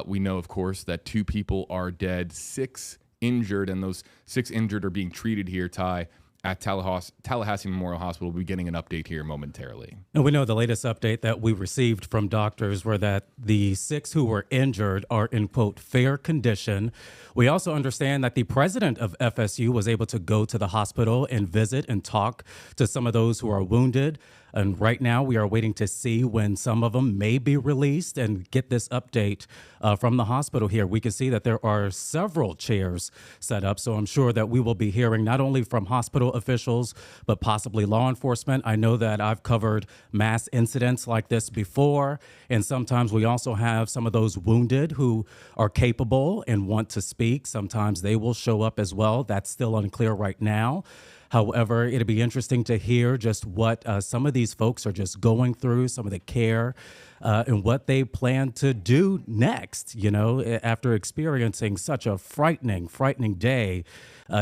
We know, of course, that 2 people are dead, 6 injured, and those 6 injured are being treated here, Ty, at Tallahassee Memorial Hospital. We'll be getting an update here momentarily. And we know the latest update that we received from doctors were that the 6 who were injured are in, quote, fair condition. We also understand that the president of FSU was able to go to the hospital and visit and talk to some of those who are wounded. And right now we are waiting to see when some of them may be released and get this update from the hospital here. We can see that there are several chairs set up. So I'm sure that we will be hearing not only from hospital officials, but possibly law enforcement. I know that I've covered mass incidents like this before. And sometimes we also have some of those wounded who are capable and want to speak. Sometimes they will show up as well. That's still unclear right now. However, it'll be interesting to hear just what some of these folks are just going through, some of the care and what they plan to do next, you know, after experiencing such a frightening day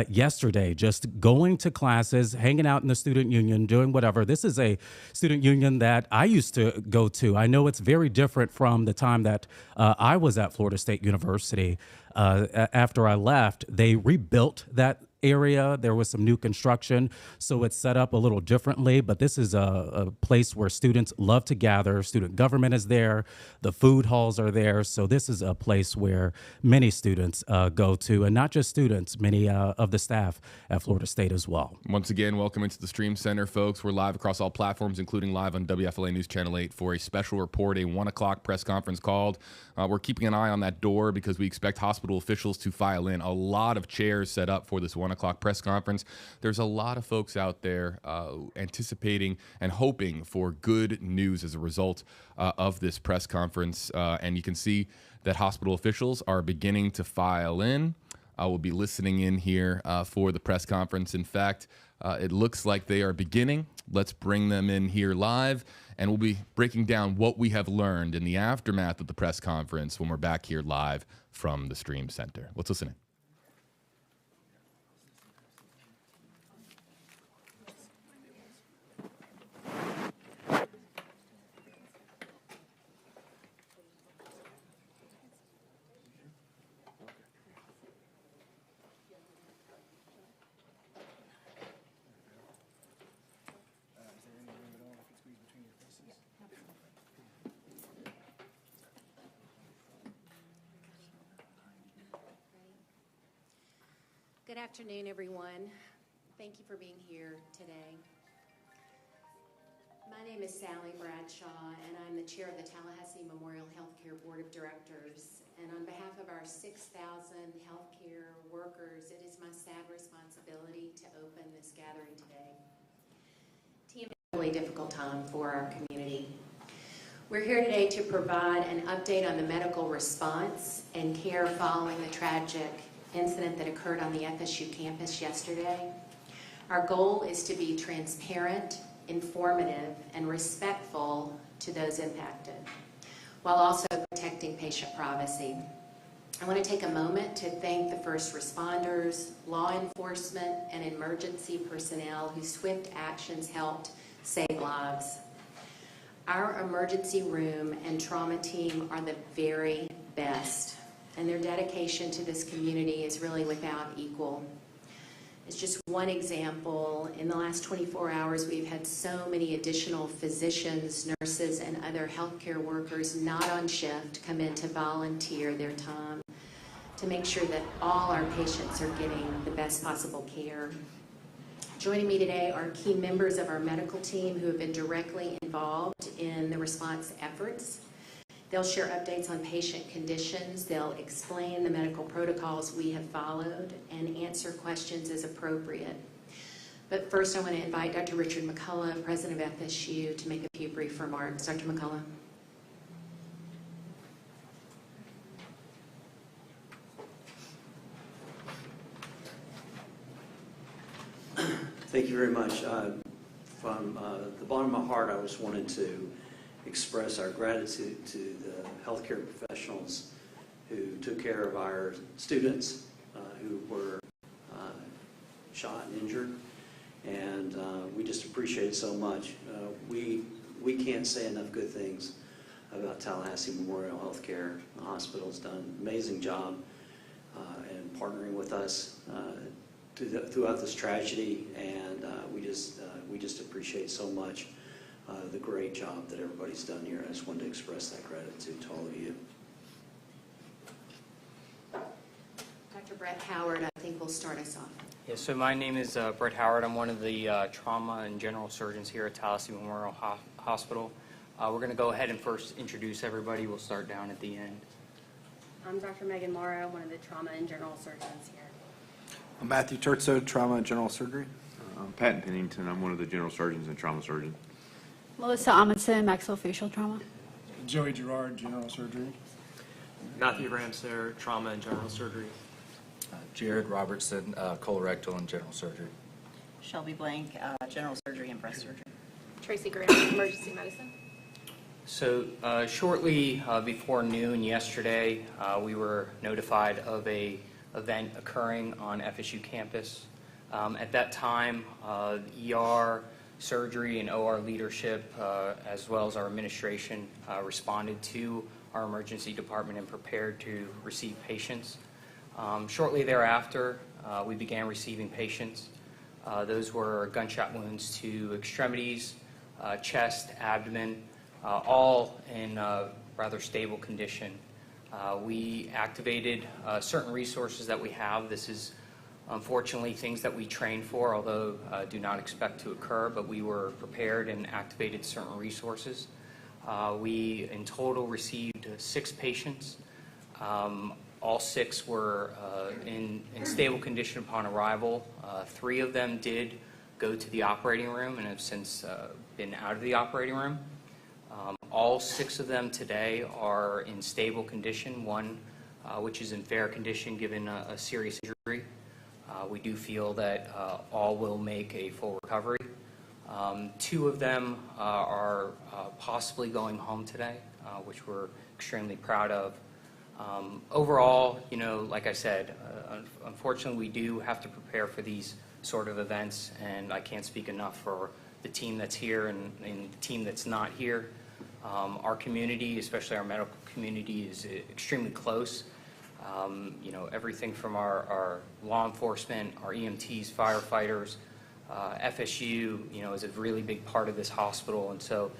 yesterday, just going to classes, hanging out in the student union, doing whatever. This is a student union that I used to go to. I know it's very different from the time that I was at Florida State University. After I left, they rebuilt that area. There was some new construction, so it's set up a little differently, but this is a place where students love to gather. Student government is there. The food halls are there. So this is a place where many students go to, and not just students, many of the staff at Florida State as well. Once again, welcome into the Stream Center, folks. We're live across all platforms, including live on WFLA News Channel 8 for a special report, a 1 o'clock press conference called. We're keeping an eye on that door because we expect hospital officials to file in. A lot of chairs set up for this 1 o'clock press conference. There's a lot of folks out there anticipating and hoping for good news as a result of this press conference. And you can see that hospital officials are beginning to file in. We'll be listening in here for the press conference. In fact, it looks like they are beginning. Let's bring them in here live, and we'll be breaking down what we have learned in the aftermath of the press conference when we're back here live from the Stream Center. Let's listen in. Good afternoon, everyone. Thank you for being here today. My name is Sally Bradshaw, and I'm the chair of the Tallahassee Memorial Healthcare Board of Directors. And on behalf of our 6,000 healthcare workers, it is my sad responsibility to open this gathering today. TM is a really difficult time for our community. We're here today to provide an update on the medical response and care following the tragic incident that occurred on the FSU campus yesterday. Our goal is to be transparent, informative, and respectful to those impacted, while also protecting patient privacy. I want to take a moment to thank the first responders, law enforcement, and emergency personnel whose swift actions helped save lives. Our emergency room and trauma team are the very best, and their dedication to this community is really without equal. It's just one example. In the last 24 hours, we've had so many additional physicians, nurses, and other healthcare workers not on shift come in to volunteer their time to make sure that all our patients are getting the best possible care. Joining me today are key members of our medical team who have been directly involved in the response efforts. They'll share updates on patient conditions, they'll explain the medical protocols we have followed, and answer questions as appropriate. But first I want to invite Dr. Richard McCullough, President of FSU, to make a few brief remarks. Dr. McCullough. Thank you very much. From the bottom of my heart, I just wanted to express our gratitude to the healthcare professionals who took care of our students who were shot and injured, and we just appreciate it so much. We can't say enough good things about Tallahassee Memorial Healthcare. The hospital's done an amazing job in partnering with us throughout this tragedy, and we just appreciate so much the great job that everybody's done here. I just wanted to express that gratitude to all of you. Dr. Brett Howard, I think will start us off. Yeah, so my name is Brett Howard. I'm one of the trauma and general surgeons here at Tallahassee Memorial Hospital. We're going to go ahead and first introduce everybody. We'll start down at the end. I'm Dr. Megan Morrow, one of the trauma and general surgeons here. I'm Matthew Turtso, trauma and general surgery. I'm Patton Pennington. I'm one of the general surgeons and trauma surgeons. Melissa Amundsen, maxillofacial trauma. Joey Gerard, general surgery. Matthew Ramser, trauma and general surgery. Jared Robertson, colorectal and general surgery. Shelby Blank, general surgery and breast surgery. Tracy Graham, emergency medicine. So shortly before noon yesterday, we were notified of a event occurring on FSU campus. At that time, ER, surgery, and OR leadership, as well as our administration, responded to our emergency department and prepared to receive patients. Shortly thereafter, we began receiving patients. Those were gunshot wounds to extremities, chest, abdomen, all in rather stable condition. We activated certain resources that we have. This is unfortunately things that we trained for, although do not expect to occur, but we were prepared and activated certain resources. We in total received 6 patients. All 6 were in stable condition upon arrival. 3 of them did go to the operating room and have since been out of the operating room. All 6 of them today are in stable condition, one which is in fair condition given a serious injury. We do feel that all will make a full recovery. 2 of them are possibly going home today, which we're extremely proud of. Overall, you know, like I said, unfortunately we do have to prepare for these sort of events, and I can't speak enough for the team that's here and the team that's not here. Our community, especially our medical community, is extremely close. You know, everything from our law enforcement, our EMTs, firefighters, FSU, you know, is a really big part of this hospital, and so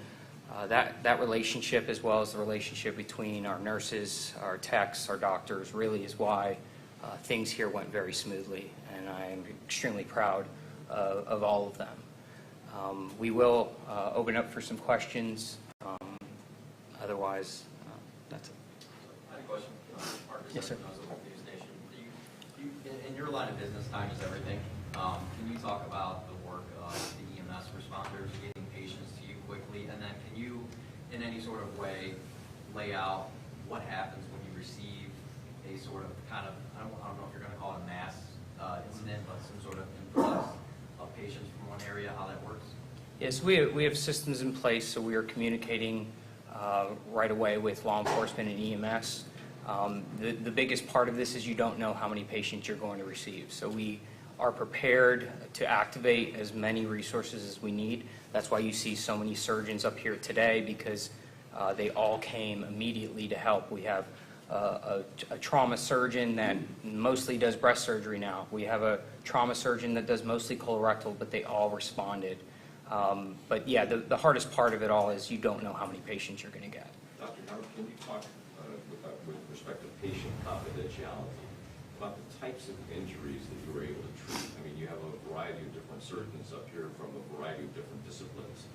that relationship, as well as the relationship between our nurses, our techs, our doctors, really is why things here went very smoothly, and I am extremely proud of all of them. We will open up for some questions. Otherwise, that's it. I have a question. Yes, sir. In your line of business, time is everything. Can you talk about the work of the EMS responders getting patients to you quickly? And then can you, in any sort of way, lay out what happens when you receive a sort of kind of, I don't know if you're going to call it a mass incident, but some sort of influx of patients from one area, how that works? Yes, we have systems in place, so we are communicating right away with law enforcement and EMS. The biggest part of this is you don't know how many patients you're going to receive. So we are prepared to activate as many resources as we need. That's why you see so many surgeons up here today, because they all came immediately to help. We have a trauma surgeon that mostly does breast surgery now. We have a trauma surgeon that does mostly colorectal, but they all responded. But yeah, the hardest part of it all is you don't know how many patients you're going to get. Dr. Howard, can you talk with respect to patient confidentiality about the types of injuries that you were able to treat? I mean, you have a variety of different surgeons up here from a variety of different disciplines.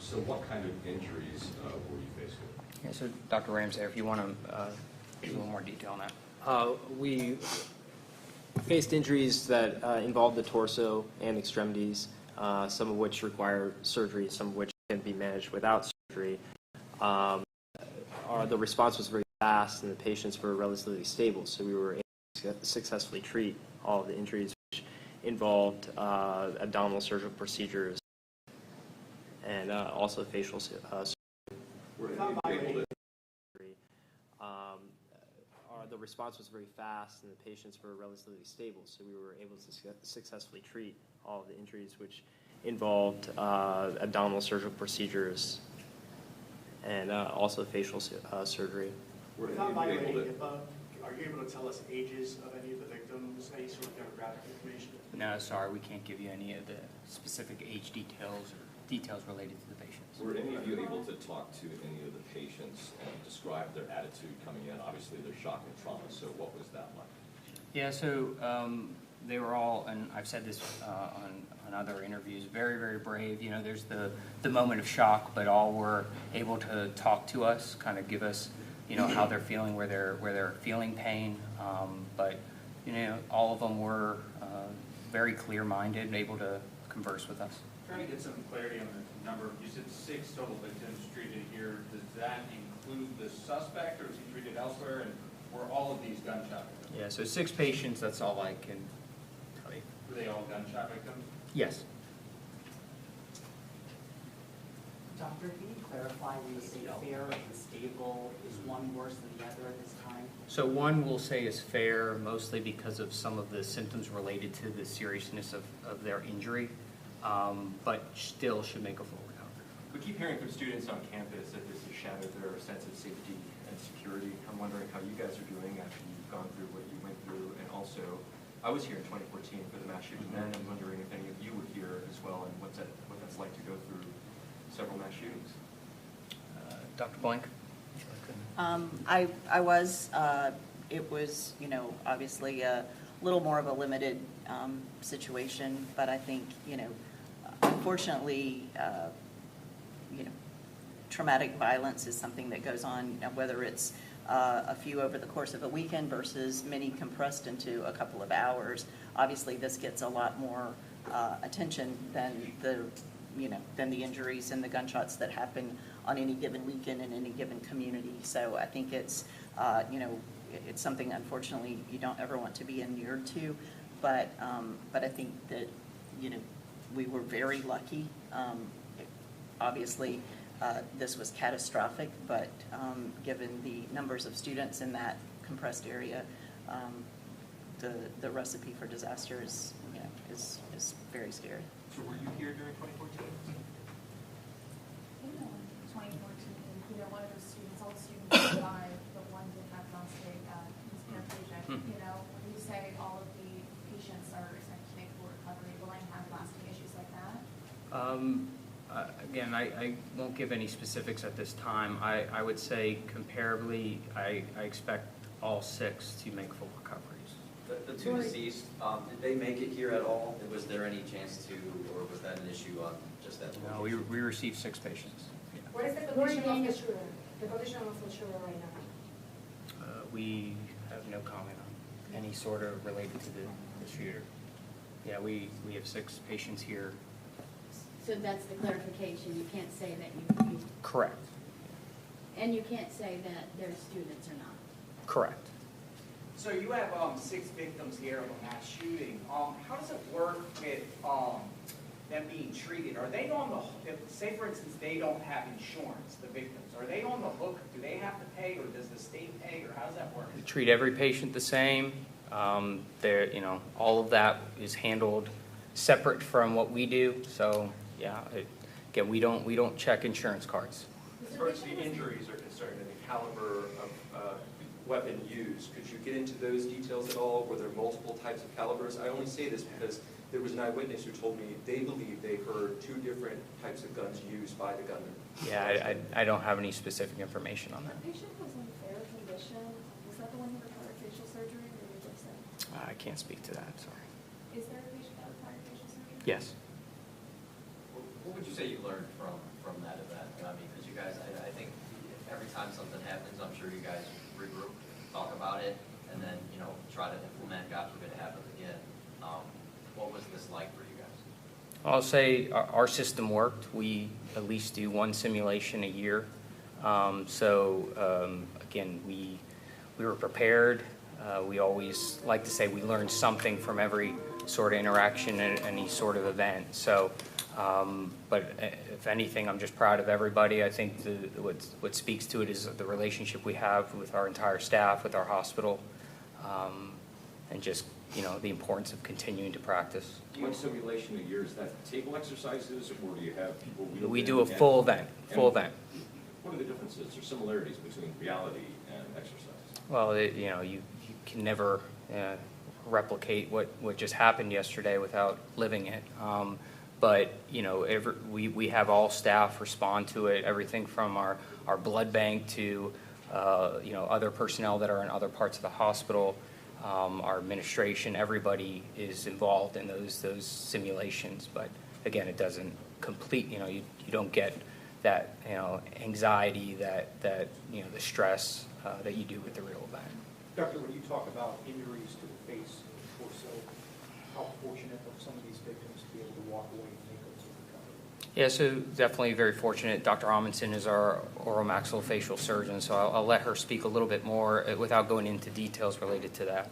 So what kind of injuries were you faced with? Yeah, so Dr. Ramsey, if you want to give a little more detail on that. We faced injuries that involved the torso and extremities, some of which require surgery, some of which can be managed without surgery. The response was very fast, and the patients were relatively stable, so we were able to successfully treat all of the injuries, which involved abdominal surgical procedures and also facial surgery. The response was very fast, and the patients were relatively stable, so we were able to successfully treat all of the injuries, which involved abdominal surgical procedures and also facial surgery. Are you able to tell us ages of any of the victims, any sort of demographic information? No, sorry, we can't give you any of the specific age details or details related to the patients. Were any of you able to talk to any of the patients and describe their attitude coming in? Obviously, they're shock and trauma, so what was that like? Yeah, so they were all, and I've said this on other interviews, very, very brave. You know, there's the moment of shock, but all were able to talk to us, kind of give us, you know, how they're feeling, where they're feeling pain. But, you know, all of them were very clear-minded and able to converse with us. Trying to get some clarity on the number. You said 6 total victims treated here. Does that include the suspect, or is he treated elsewhere? And were all of these gunshot victims? Yeah, so 6 patients, that's all I can tell you. Were they all gunshot victims? Yes. Doctor, can you clarify when you say fair and stable, is one worse than the other at this time? So one we'll say is fair, mostly because of some of the symptoms related to the seriousness of their injury, but still should make a full recovery. We keep hearing from students on campus that this has shattered their sense of safety and security. I'm wondering how you guys are doing after you've gone through what you went through, and also, I was here in 2014 for the mass shooting then. I'm wondering if any of you were here as well, and what that's like to go through several mass shootings. Dr. Blank? I was, it was, you know, obviously a little more of a limited situation, but I think, you know, unfortunately, you know, traumatic violence is something that goes on, whether it's a few over the course of a weekend versus many compressed into a couple of hours. Obviously, this gets a lot more attention than than the injuries and the gunshots that happen on any given weekend in any given community. So I think it's, you know, it's something unfortunately you don't ever want to be inured to, but I think that, you know, we were very lucky. Obviously, this was catastrophic, but given the numbers of students in that compressed area, the recipe for disaster is, you know, is very scary. So were you here during 2014? 2014, you know, one of those students, all the students survived, but one did have non-state miscommunication. You know, when you say all of the patients are expected to make full recovery, will they have lasting issues like that? Again, I won't give any specifics at this time. I would say comparably, I expect all 6 to make full recoveries. The two deceased, did they make it here at all? Was there any chance to, or was that an issue on just that No, location? we received 6 patients. What is the condition of the shooter? The condition of the shooter right now? We have no comment on any sort of related to the shooter. Yeah, we have 6 patients here. So that's the clarification. You can't say that you Correct. and you can't say that they're students or not. Correct. So you have 6 victims here of a mass shooting. How does it work with them being treated? Are they on the, say for instance, they don't have insurance, the victims, are they on the hook? Do they have to pay, or does the state pay, or how does that work? We treat every patient the same. There, all of that is handled separate from what we do. So yeah, again, we don't check insurance cards. As far as the injuries are concerned and the caliber of weapon used, could you get into those details at all? Were there multiple types of calibers? I only say this because there was an eyewitness who told me they believe they heard 2 different types of guns used by the gunman. Yeah, I don't have any specific information on that. The patient was in fair condition. Was that the one who required facial surgery, or did you say? I can't speak to that, sorry. Is there a patient that required facial surgery? Yes. What would you say you learned from that event? I mean, because you guys, I think every time something happens, I'm sure you guys regroup, talk about it, and then, try to implement, God forbid it happens again. What was this like for you guys? I'll say our system worked. We at least do 1 simulation a year. Again, we were prepared. We always like to say we learned something from every sort of interaction and any sort of event. So, but if anything, I'm just proud of everybody. I think what speaks to it is the relationship we have with our entire staff, with our hospital, and just the importance of continuing to practice. 1 simulation a year, is that table exercises, or do you have people wheel We in do a and- full event. What are the differences or similarities between reality and exercise? Well, you can never replicate what just happened yesterday without living it. But we have all staff respond to it, everything from our blood bank to other personnel that are in other parts of the hospital, our administration. Everybody is involved in those simulations. But again, it doesn't complete. You don't get that anxiety, that the stress that you do with the real event. Doctor, when you talk about injuries to the face and torso, how fortunate are some of these victims to be able to walk away and make it to recovery? Yeah, so definitely very fortunate. Dr. Amundsen is our oral maxillofacial surgeon, so I'll let her speak a little bit more without going into details related to that.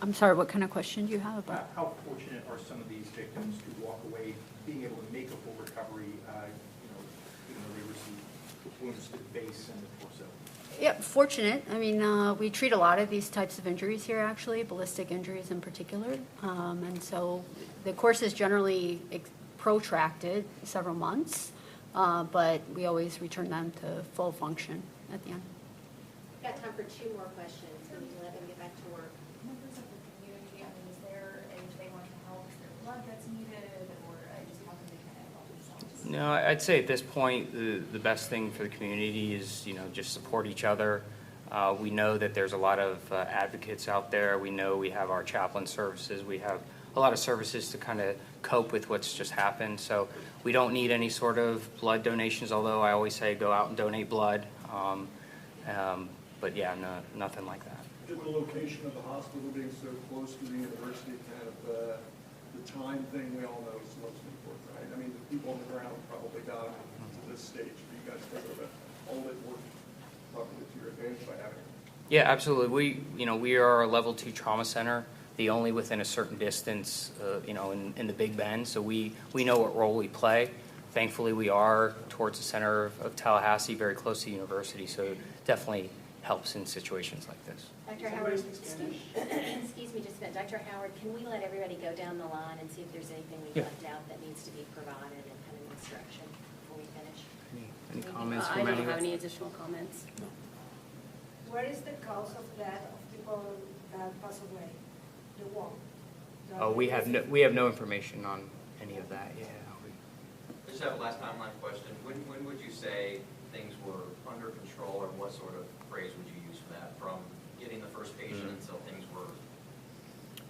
I'm sorry, what kind of question do you have about? How fortunate are some of these victims to walk away being able to make a full recovery, even though they received wounds to the face and the torso? Yeah, fortunate. I mean, we treat a lot of these types of injuries here, actually, ballistic injuries in particular. And so the course is generally protracted several months, but we always return them to full function at the end. We've got time for 2 more questions. We need to let them get back to work. Members of the community, I mean, is there, if they want to help, is there blood that's needed, or just how can they kind of help themselves? No, I'd say at this point, the best thing for the community is, just support each other. We know that there's a lot of advocates out there. We know we have our chaplain services. We have a lot of services to kind of cope with what's just happened. So we don't need any sort of blood donations, although I always say go out and donate blood. But yeah, no, nothing like that. Given the location of the hospital being so close to the university, kind of the time thing we all know is most important, right? I mean, the people on the ground probably got them to this stage. But you guys figure that all of it worked probably to your advantage by having it. Yeah, absolutely. We are a level 2 trauma center, the only within a certain distance, in the Big Bend. So we know what role we play. Thankfully, we are towards the center of Tallahassee, very close to the university. So definitely helps in situations like this. Dr. Howard, excuse me just a minute. Dr. Howard, can we let everybody go down the line and see if there's anything we've left out that needs to be provided and kind of instruction before we finish? Any comments I from don't anyone? have any additional comments. No. What is the cause of death of people that pass away? The war? Oh, we have no information on any of that. Yeah. I just have a last timeline question. When would you say things were under control, or what sort of phrase would you use for that? From getting the first patient until things were?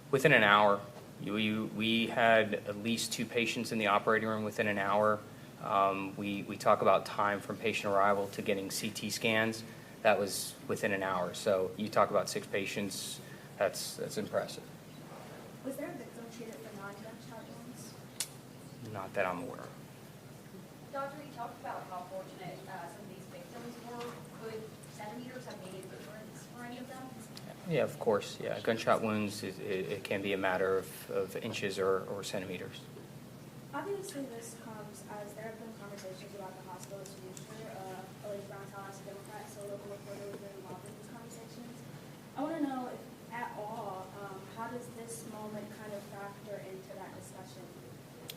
Within an hour. We had at least 2 patients in the operating room within an hour. We talk about time from patient arrival to getting CT scans. That was within an hour. So you talk about 6 patients, that's impressive. Was there a victim treated for non-gunshot wounds? Not that I'm aware of. Doctor, you talked about how fortunate some of these victims were. Could centimeters have made a difference for any of them? Yeah, of course. Yeah, gunshot wounds, it can be a matter of inches or centimeters. Obviously, this comes as there have been conversations about the hospital's future. Elise Brown, Tallahassee Democrat, so local reporter was very involved in these conversations. I want to know if at all, how does this moment kind of factor into that discussion?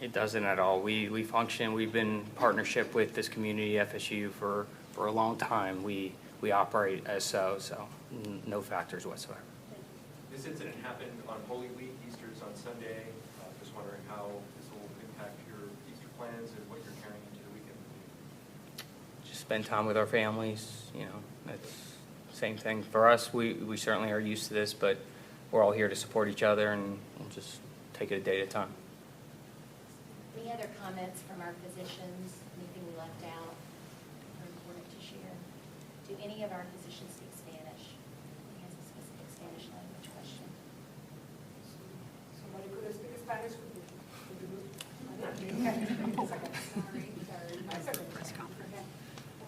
It doesn't at all. We function, we've been in partnership with this community, FSU, for a long time. We operate as so no factors whatsoever. This incident happened on Holy Week, Easter's on Sunday. Just wondering how this will impact your Easter plans and what you're carrying into the weekend. Just spend time with our families, that's the same thing for us. We certainly are used to this, but we're all here to support each other, and we'll just take it a day at a time. Any other comments from our physicians? Anything we left out or important to share? Do any of our physicians speak Spanish? He has a specific Spanish language question. Somebody could speak Spanish with you. I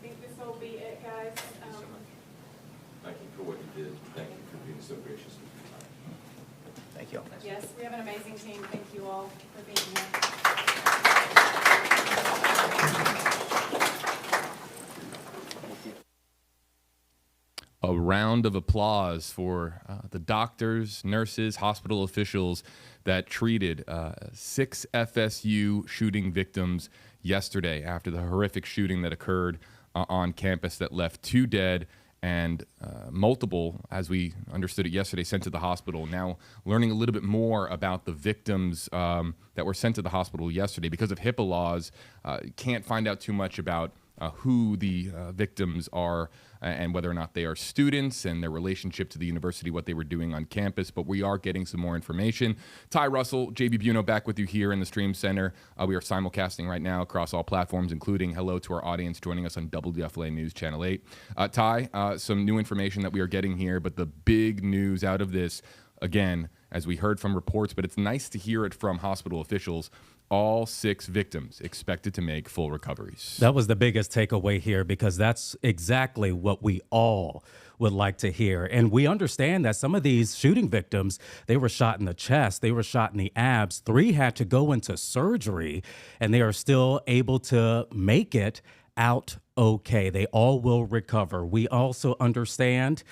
think this will be it, guys. Thank you so much. Thank you for what you did. Thank you for being so gracious with your time. Thank you. Yes, we have an amazing team. Thank you all for being here. A round of applause for the doctors, nurses, hospital officials that treated 6 FSU shooting victims yesterday after the horrific shooting that occurred on campus that left 2 dead and multiple, as we understood it yesterday, sent to the hospital. Now learning a little bit more about the victims that were sent to the hospital yesterday. Because of HIPAA laws, can't find out too much about who the victims are and whether or not they are students and their relationship to the university, what they were doing on campus, but we are getting some more information. Ty Russell, JB Buno back with you here in the Stream Center. We are simulcasting right now across all platforms, including hello to our audience joining us on WFLA News Channel 8. Ty, some new information that we are getting here, but the big news out of this, again, as we heard from reports, but it's nice to hear it from hospital officials, all 6 victims expected to make full recoveries. That was the biggest takeaway here, because that's exactly what we all would like to hear. And we understand that some of these shooting victims, they were shot in the chest, they were shot in the abs. 3 had to go into surgery, and they are still able to make it out okay. They all will recover. We also understand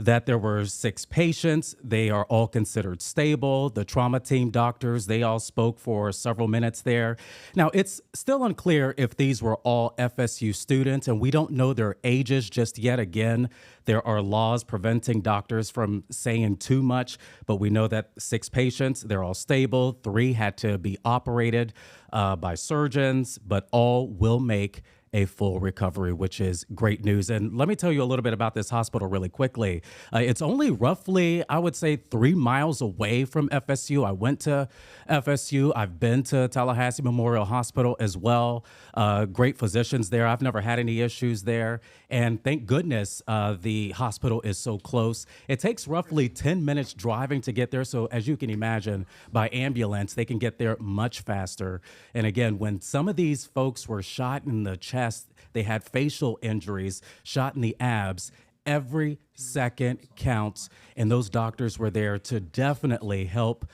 that there were 6 patients. They are all considered stable. The trauma team doctors, they all spoke for several minutes there. Now, it's still unclear if these were all FSU students, and we don't know their ages just yet. Again, there are laws preventing doctors from saying too much, but we know that 6 patients, they're all stable. 3 had to be operated by surgeons, but all will make a full recovery, which is great news. And let me tell you a little bit about this hospital really quickly. It's only roughly, I would say, 3 miles away from FSU. I went to FSU. I've been to Tallahassee Memorial Hospital as well. Great physicians there. I've never had any issues there. And thank goodness the hospital is so close. It takes roughly 10 minutes driving to get there. So as you can imagine, by ambulance, they can get there much faster. And again, when some of these folks were shot in the chest, they had facial injuries, shot in the abs. Every second counts, and those doctors were there to definitely help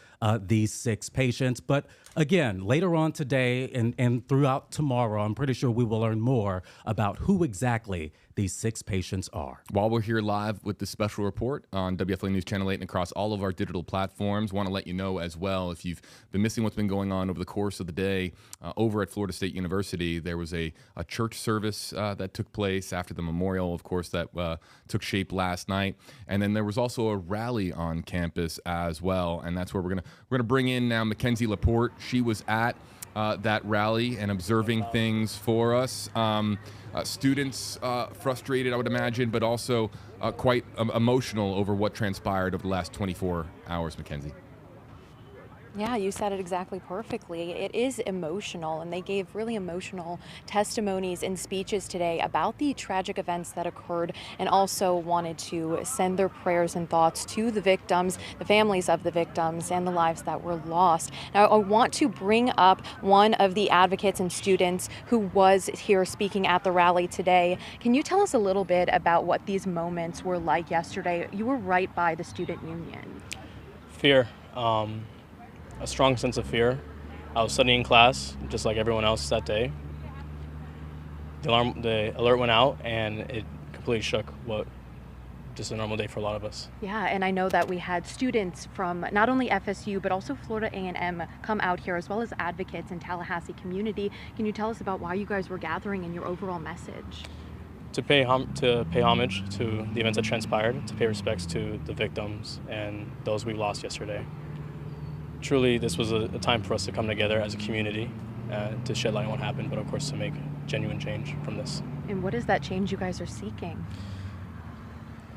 these 6 patients. But again, later on today and throughout tomorrow, I'm pretty sure we will learn more about who exactly these 6 patients are. While we're here live with the special report on WFLA News Channel 8 and across all of our digital platforms, want to let you know as well, if you've been missing what's been going on over the course of the day, over at Florida State University, there was a church service that took place after the memorial, of course, that took shape last night. And then there was also a rally on campus as well. And that's where we're gonna bring in now Mackenzie Laporte. She was at that rally and observing things for us. Students frustrated, I would imagine, but also quite emotional over what transpired over the last 24 hours, Mackenzie. Yeah, you said it exactly perfectly. It is emotional, and they gave really emotional testimonies and speeches today about the tragic events that occurred, and also wanted to send their prayers and thoughts to the victims, the families of the victims, and the lives that were lost. Now, I want to bring up one of the advocates and students who was here speaking at the rally today. Can you tell us a little bit about what these moments were like yesterday? You were right by the student union. Fear. A strong sense of fear. I was studying class, just like everyone else that day. The alert went out, and it completely shook what just a normal day for a lot of us. Yeah, and I know that we had students from not only FSU, but also Florida A&M come out here, as well as advocates in Tallahassee community. Can you tell us about why you guys were gathering and your overall message? To pay homage to the events that transpired, to pay respects to the victims and those we lost yesterday. Truly, this was a time for us to come together as a community to shed light on what happened, but of course to make genuine change from this. And what is that change you guys are seeking?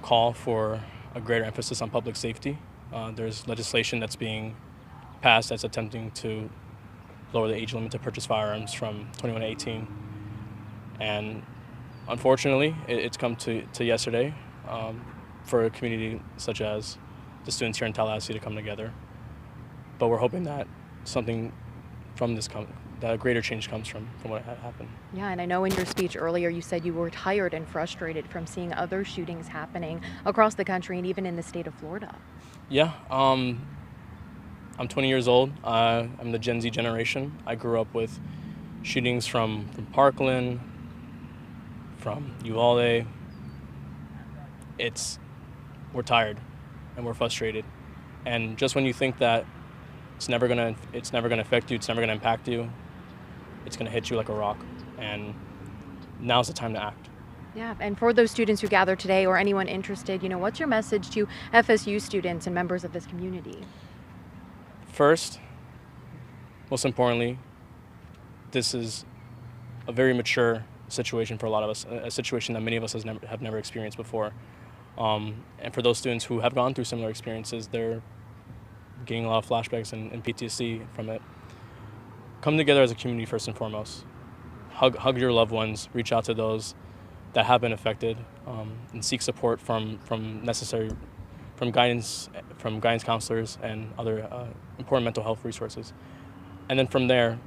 Call for a greater emphasis on public safety. There's legislation that's being passed that's attempting to lower the age limit to purchase firearms from 21 to 18. And unfortunately, it's come to yesterday for a community such as the students here in Tallahassee to come together. But we're hoping that something from this, that a greater change comes from what had happened. Yeah, and I know in your speech earlier you said you were tired and frustrated from seeing other shootings happening across the country and even in the state of Florida. Yeah, I'm 20 years old. I'm the Gen Z generation. I grew up with shootings from Parkland, from Uvalde. We're tired and we're frustrated. And just when you think that it's never gonna affect you, it's never gonna impact you, it's gonna hit you like a rock. And now's the time to act. Yeah, and for those students who gathered today or anyone interested, what's your message to FSU students and members of this community? First, most importantly, this is a very mature situation for a lot of us, a situation that many of us have never experienced before. And for those students who have gone through similar experiences, they're getting a lot of flashbacks and PTSD from it. Come together as a community first and foremost. Hug your loved ones, reach out to those that have been affected, and seek support from guidance counselors and other important mental health resources. And then from there,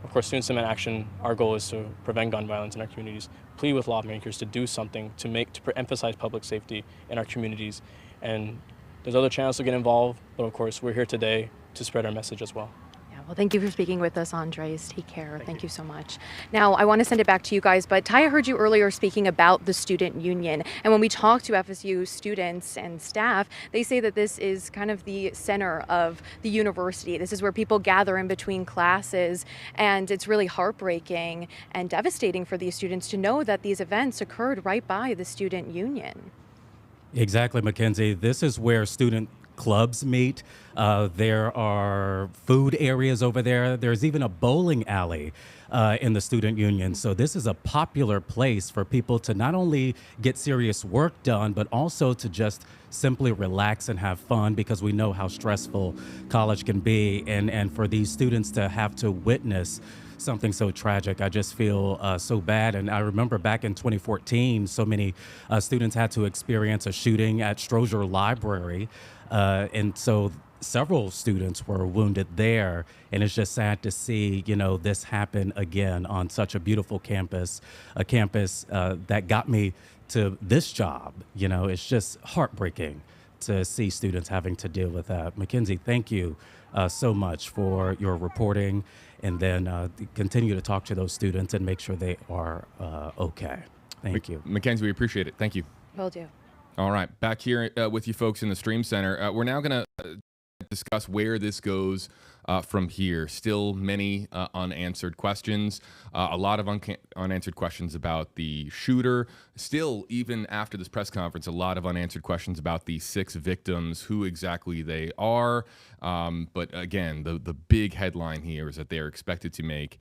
of course, Student Cement Action, our goal is to prevent gun violence in our communities, plead with lawmakers to do something to emphasize public safety in our communities. And there's other channels to get involved, but of course, we're here today to spread our message as well. Yeah, well, thank you for speaking with us, Andres. Take care. Thank you so much. Now, I want to send it back to you guys, but Ty, I heard you earlier speaking about the student union. And when we talk to FSU students and staff, they say that this is kind of the center of the university. This is where people gather in between classes, and it's really heartbreaking and devastating for these students to know that these events occurred right by the student union. Exactly, Mackenzie. This is where student clubs meet. There are food areas over there. There's even a bowling alley in the student union. So this is a popular place for people to not only get serious work done, but also to just simply relax and have fun, because we know how stressful college can be. And for these students to have to witness something so tragic, I just feel so bad. And I remember back in 2014, so many students had to experience a shooting at Strozier Library. And so several students were wounded there. And it's just sad to see, this happen again on such a beautiful campus, a campus that got me to this job. It's just heartbreaking to see students having to deal with that. Mackenzie, thank you so much for your reporting, and then continue to talk to those students and make sure they are okay. Thank you. Mackenzie, we appreciate it. Thank you. Will do. All right, back here with you folks in the Stream Center. We're now going to discuss where this goes from here. Still many unanswered questions, a lot of unanswered questions about the shooter. Still, even after this press conference, a lot of unanswered questions about the 6 victims, who exactly they are. But again, the big headline here is that they are expected to make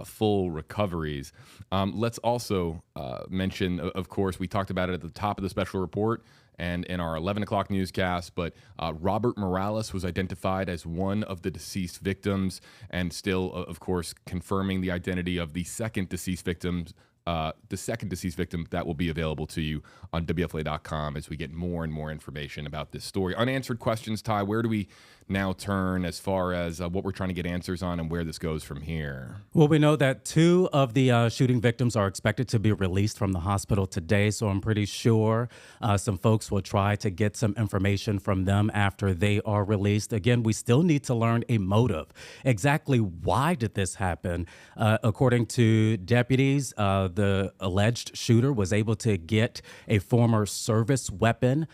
full recoveries. Let's also mention, of course, we talked about it at the top of the special report and in our 11 o'clock newscast, but Robert Morales was identified as one of the deceased victims, and still, of course, confirming the identity of the second deceased victim. That will be available to you on WFLA.com as we get more and more information about this story. Unanswered questions, Ty, where do we now turn as far as what we're trying to get answers on and where this goes from here? Well, we know that 2 of the shooting victims are expected to be released from the hospital today, so I'm pretty sure some folks will try to get some information from them after they are released. Again, we still need to learn a motive. Exactly why did this happen? According to deputies, the alleged shooter was able to get a former service weapon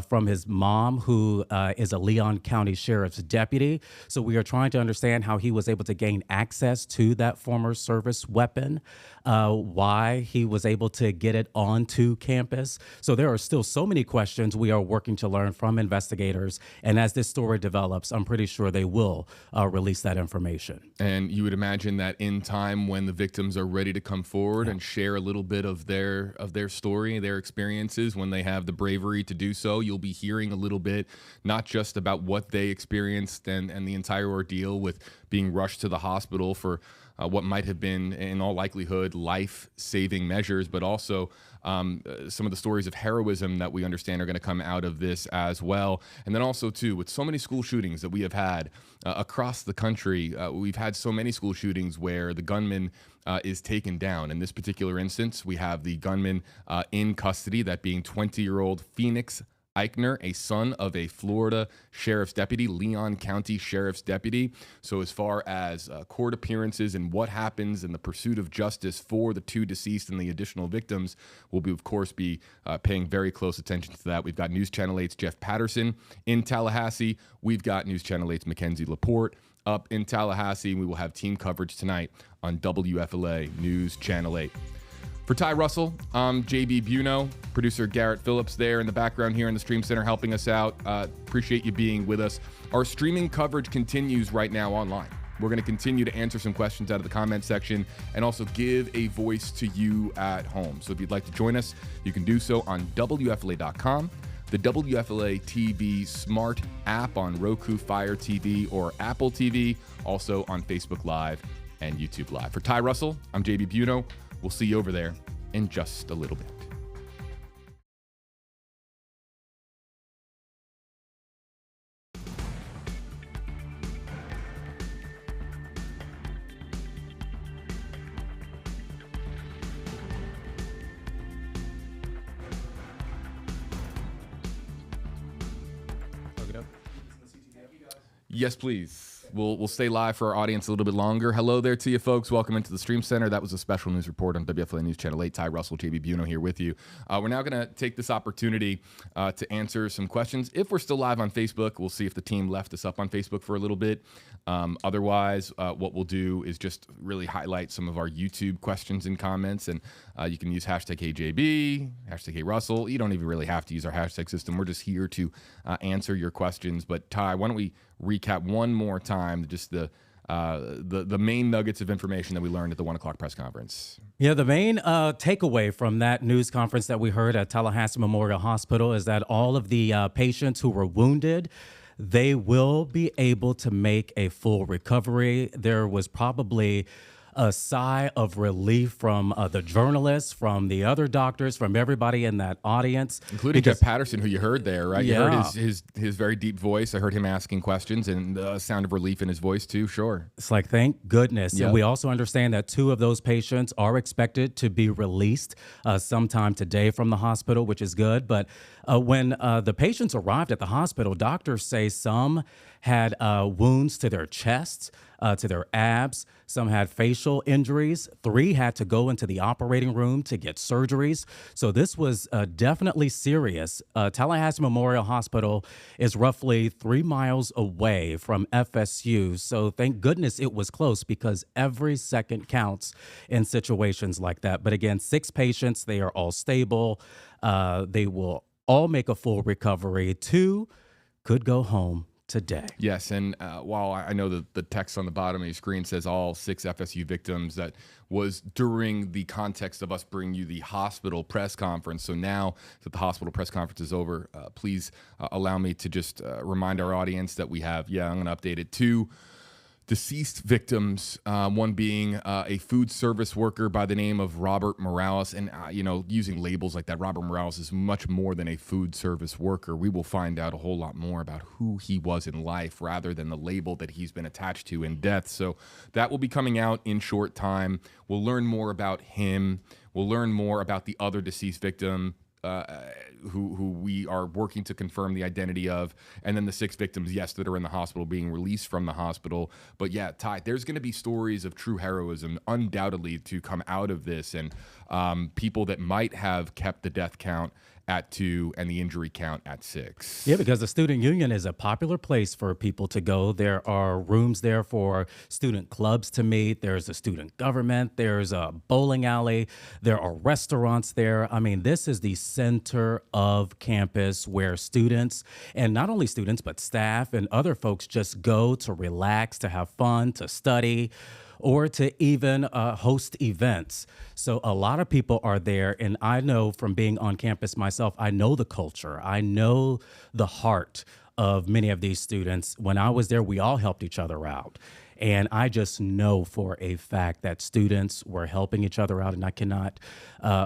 from his mom, who is a Leon County Sheriff's deputy. So we are trying to understand how he was able to gain access to that former service weapon, why he was able to get it onto campus. So there are still so many questions we are working to learn from investigators. And as this story develops, I'm pretty sure they will release that information. And you would imagine that in time, when the victims are ready to come forward and share a little bit of their story, their experiences, when they have the bravery to do so, you'll be hearing a little bit, not just about what they experienced and the entire ordeal with being rushed to the hospital for what might have been, in all likelihood, life-saving measures, but also some of the stories of heroism that we understand are going to come out of this as well. And then also, too, with so many school shootings that we have had across the country, we've had so many school shootings where the gunman is taken down. In this particular instance, we have the gunman in custody, that being 20-year-old Phoenix Eichner, a son of a Florida sheriff's deputy, Leon County Sheriff's deputy. So as far as court appearances and what happens in the pursuit of justice for the 2 deceased and the additional victims, we'll be, of course, paying very close attention to that. We've got News Channel 8's Jeff Patterson in Tallahassee. We've got News Channel 8's Mackenzie Laporte up in Tallahassee. We will have team coverage tonight on WFLA News Channel 8. For Ty Russell, I'm JB Buno, producer Garrett Phillips there in the background here in the Stream Center helping us out. Appreciate you being with us. Our streaming coverage continues right now online. We're going to continue to answer some questions out of the comment section and also give a voice to you at home. So if you'd like to join us, you can do so on WFLA.com, the WFLA TV Smart app on Roku, Fire TV, or Apple TV, also on Facebook Live and YouTube Live. For Ty Russell, I'm JB Buno. We'll see you over there in just a little bit. Yes, please. We'll stay live for our audience a little bit longer. Hello there to you folks. Welcome into the Stream Center. That was a special news report on WFLA News Channel 8. Ty Russell, JB Buno here with you. We're now going to take this opportunity to answer some questions. If we're still live on Facebook, we'll see if the team left us up on Facebook for a little bit. Otherwise, what we'll do is just really highlight some of our YouTube questions and comments. And you can use hashtag HeyJB, hashtag HeyRussell. You don't even really have to use our hashtag system. We're just here to answer your questions. But Ty, why don't we recap one more time just the main nuggets of information that we learned at the 1 o'clock press conference. Yeah, the main takeaway from that news conference that we heard at Tallahassee Memorial Hospital is that all of the patients who were wounded, they will be able to make a full recovery. There was probably a sigh of relief from the journalists, from the other doctors, from everybody in that audience. Including Jeff Patterson, who you heard there, right? Yeah. You heard his very deep voice. I heard him asking questions and a sound of relief in his voice too, sure. It's like, thank goodness. Yep. And we also understand that 2 of those patients are expected to be released sometime today from the hospital, which is good. But when the patients arrived at the hospital, doctors say some had wounds to their chests. to their abs. Some had facial injuries. 3 had to go into the operating room to get surgeries. So this was definitely serious. Tallahassee Memorial Hospital is roughly 3 miles away from FSU. So thank goodness it was close, because every second counts in situations like that. But again, 6 patients, they are all stable. They will all make a full recovery. 2 could go home today. Yes, and while I know that the text on the bottom of your screen says all 6 FSU victims, that was during the context of us bringing you the hospital press conference. So now that the hospital press conference is over, please allow me to just remind our audience that we have, I'm going to update it, 2 deceased victims, one being a food service worker by the name of Robert Morales. And, using labels like that, Robert Morales is much more than a food service worker. We will find out a whole lot more about who he was in life rather than the label that he's been attached to in death. So that will be coming out in short time. We'll learn more about him. We'll learn more about the other deceased victim, who we are working to confirm the identity of, and then the 6 victims, yes, that are in the hospital being released from the hospital. But yeah, Ty, there's going to be stories of true heroism undoubtedly to come out of this, and people that might have kept the death count at 2 and the injury count at 6. Yeah, because the student union is a popular place for people to go. There are rooms there for student clubs to meet. There's a student government. There's a bowling alley. There are restaurants there. I mean, this is the center of campus where students, and not only students, but staff and other folks just go to relax, to have fun, to study, or to even host events. So a lot of people are there, and I know from being on campus myself, I know the culture. I know the heart of many of these students. When I was there, we all helped each other out. And I just know for a fact that students were helping each other out, and I cannot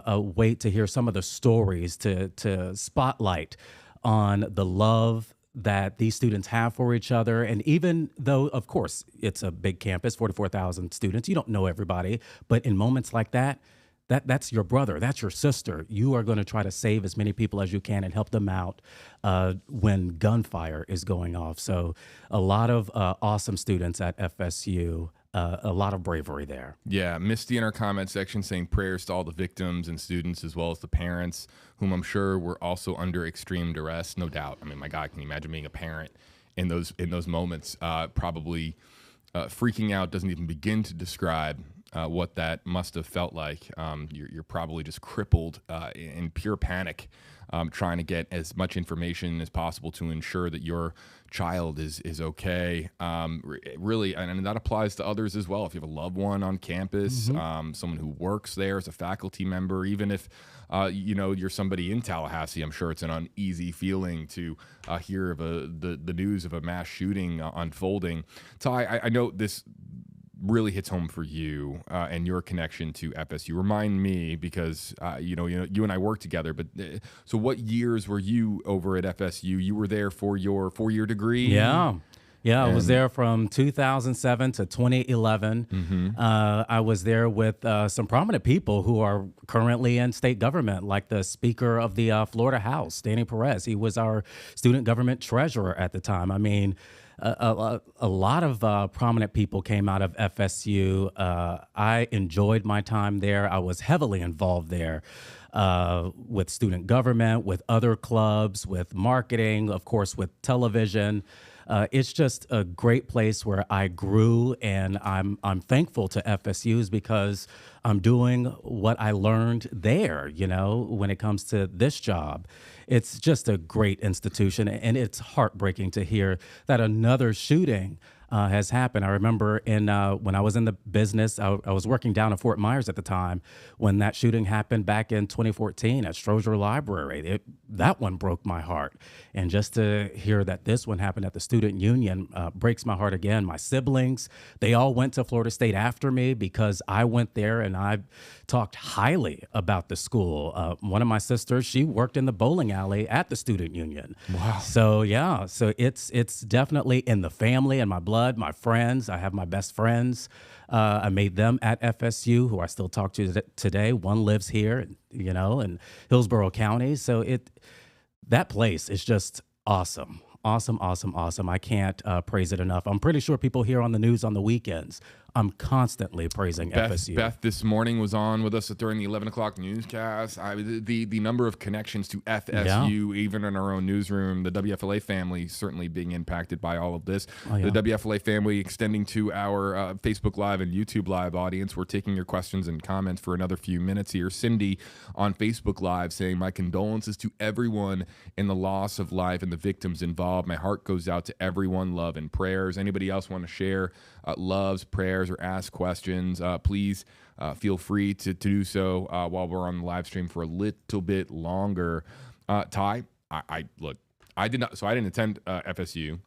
wait to hear some of the stories to spotlight on the love that these students have for each other. And even though, of course, it's a big campus, 44,000 students, you don't know everybody, but in moments like that, that's your brother, that's your sister. You are going to try to save as many people as you can and help them out when gunfire is going off. So a lot of awesome students at FSU. A lot of bravery there. Yeah, Misty in our comment section saying prayers to all the victims and students as well as the parents, whom I'm sure were also under extreme duress, no doubt. I mean, my God, can you imagine being a parent in those moments? Probably freaking out doesn't even begin to describe what that must have felt like. You're probably just crippled in pure panic, trying to get as much information as possible to ensure that your child is okay. Really, and that applies to others as well. If you have a loved one on campus, someone who works there as a faculty member, even if you're somebody in Tallahassee, I'm sure it's an uneasy feeling to hear of the news of a mass shooting unfolding. Ty, I know this really hits home for you and your connection to FSU. Remind me, because you and I work together. But so, what years were you over at FSU? You were there for your 4-year degree. Yeah, I was there from 2007 to 2011. I was there with some prominent people who are currently in state government, like the Speaker of the Florida House, Danny Perez. He was our student government treasurer at the time. I mean, a lot of prominent people came out of FSU. I enjoyed my time there. I was heavily involved there with student government, with other clubs, with marketing, of course, with television. It's just a great place where I grew, and I'm thankful to FSU's because I'm doing what I learned there, when it comes to this job. It's just a great institution, and it's heartbreaking to hear that another shooting has happened. I remember when I was in the business, I was working down in Fort Myers at the time when that shooting happened back in 2014 at Strozier Library. That one broke my heart. And just to hear that this one happened at the Student Union breaks my heart again. My siblings, they all went to Florida State after me because I went there and I talked highly about the school. One of my sisters, she worked in the bowling alley at the Student Union. Wow. So yeah, so it's definitely in the family and my blood. My friends, I have my best friends. I made them at FSU, who I still talk to today. One lives here, in Hillsborough County. So that place is just awesome. Awesome, awesome, awesome. I can't praise it enough. I'm pretty sure people hear on the news on the weekends. I'm constantly praising FSU. Beth this morning was on with us during the 11 o'clock newscast. The number of connections to FSU, even in our own newsroom, the WFLA family certainly being impacted by all of this. Oh, yeah. The WFLA family extending to our Facebook Live and YouTube Live audience. We're taking your questions and comments for another few minutes here. Cindy on Facebook Live saying, my condolences to everyone in the loss of life and the victims involved. My heart goes out to everyone. Love and prayers. Anybody else want to share loves, prayers, or ask questions, please feel free to do so while we're on the live stream for a little bit longer. Ty, look, I didn't attend FSU.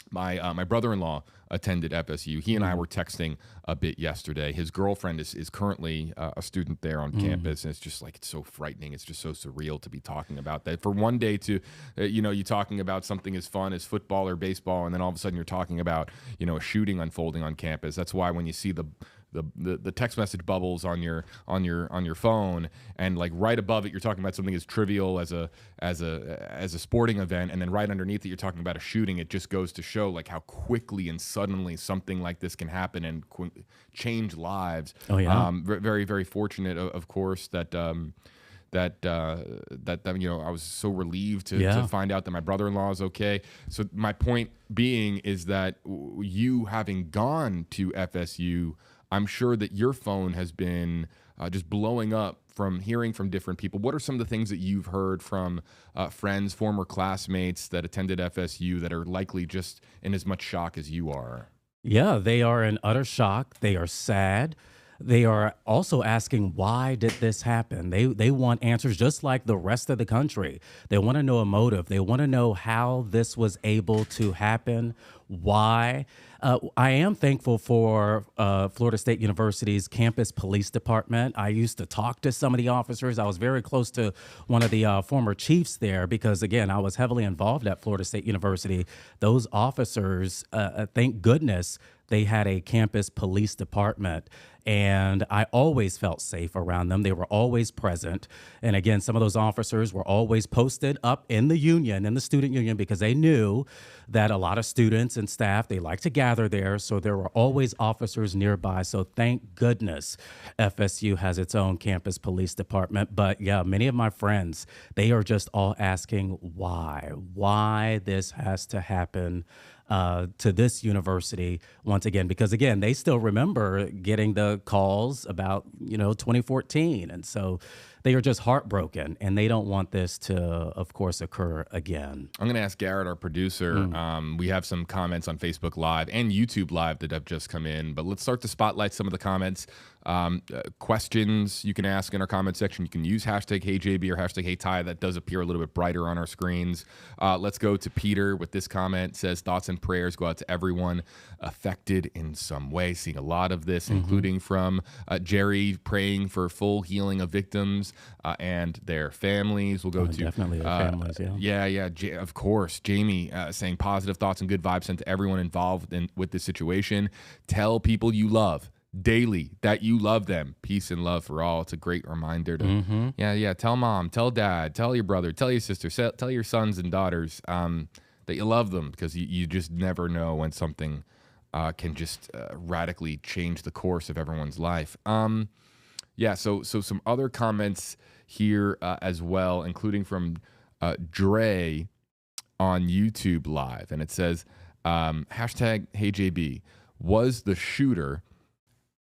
My brother-in-law attended FSU. He and I were texting a bit yesterday. His girlfriend is currently a student there on campus, and it's just like, it's so frightening. It's just so surreal to be talking about that. For one day to, you talking about something as fun as football or baseball, and then all of a sudden you're talking about, a shooting unfolding on campus. That's why when you see the text message bubbles on your phone, and like right above it you're talking about something as trivial as a sporting event, and then right underneath it you're talking about a shooting, it just goes to show like how quickly and suddenly something like this can happen and change lives. Oh yeah. Very, very fortunate, of course, that I was so relieved to find out that my brother-in-law is okay. So my point being is that you having gone to FSU, I'm sure that your phone has been just blowing up from hearing from different people. What are some of the things that you've heard from friends, former classmates that attended FSU that are likely just in as much shock as you are? Yeah, they are in utter shock. They are sad. They are also asking, why did this happen? They want answers just like the rest of the country. They want to know a motive. They want to know how this was able to happen, why. I am thankful for Florida State University's campus police department. I used to talk to some of the officers. I was very close to one of the former chiefs there because, again, I was heavily involved at Florida State University. Those officers, thank goodness, they had a campus police department, and I always felt safe around them. They were always present. And again, some of those officers were always posted up in the union, in the student union, because they knew that a lot of students and staff, they like to gather there. So there were always officers nearby. So thank goodness FSU has its own campus police department. But yeah, many of my friends, they are just all asking why this has to happen to this university once again, because again, they still remember getting the calls about, 2014. And so they are just heartbroken, and they don't want this to, of course, occur again. I'm going to ask Garrett, our producer. We have some comments on Facebook Live and YouTube Live that have just come in, but let's start to spotlight some of the comments. Questions you can ask in our comment section. You can use hashtag HeyJB or hashtag HeyTy. That does appear a little bit brighter on our screens. Let's go to Peter with this comment. Says, thoughts and prayers go out to everyone affected in some way. Seeing a lot of this, including from Jerry praying for full healing of victims and their families. We'll go to definitely their families. Of course. Jamie saying positive thoughts and good vibes sent to everyone involved with this situation. Tell people you love daily that you love them. Peace and love for all. It's a great reminder to tell mom, tell dad, tell your brother, tell your sister, tell your sons and daughters that you love them, because you just never know when something can just radically change the course of everyone's life. So some other comments here as well, including from Dre on YouTube Live, and it says hashtag HeyJB, was the shooter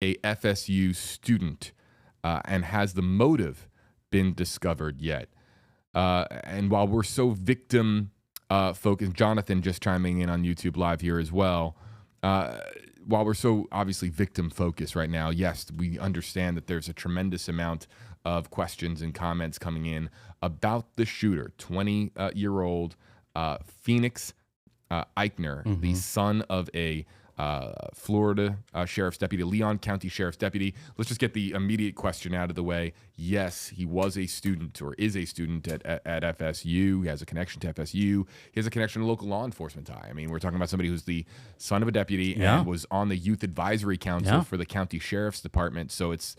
a FSU student, and has the motive been discovered yet? And while we're so victim focused, Jonathan just chiming in on YouTube Live here as well, while we're so obviously victim focused right now, yes, we understand that there's a tremendous amount of questions and comments coming in about the shooter, 20-year-old Phoenix Eichner, the son of a Florida Sheriff's Deputy, Leon County Sheriff's Deputy. Let's just get the immediate question out of the way. Yes, he was a student, or is a student at FSU. He has a connection to FSU. He has a connection to local law enforcement. I mean, we're talking about somebody who's the son of a deputy and was on the Youth Advisory Council for the County Sheriff's Department. So it's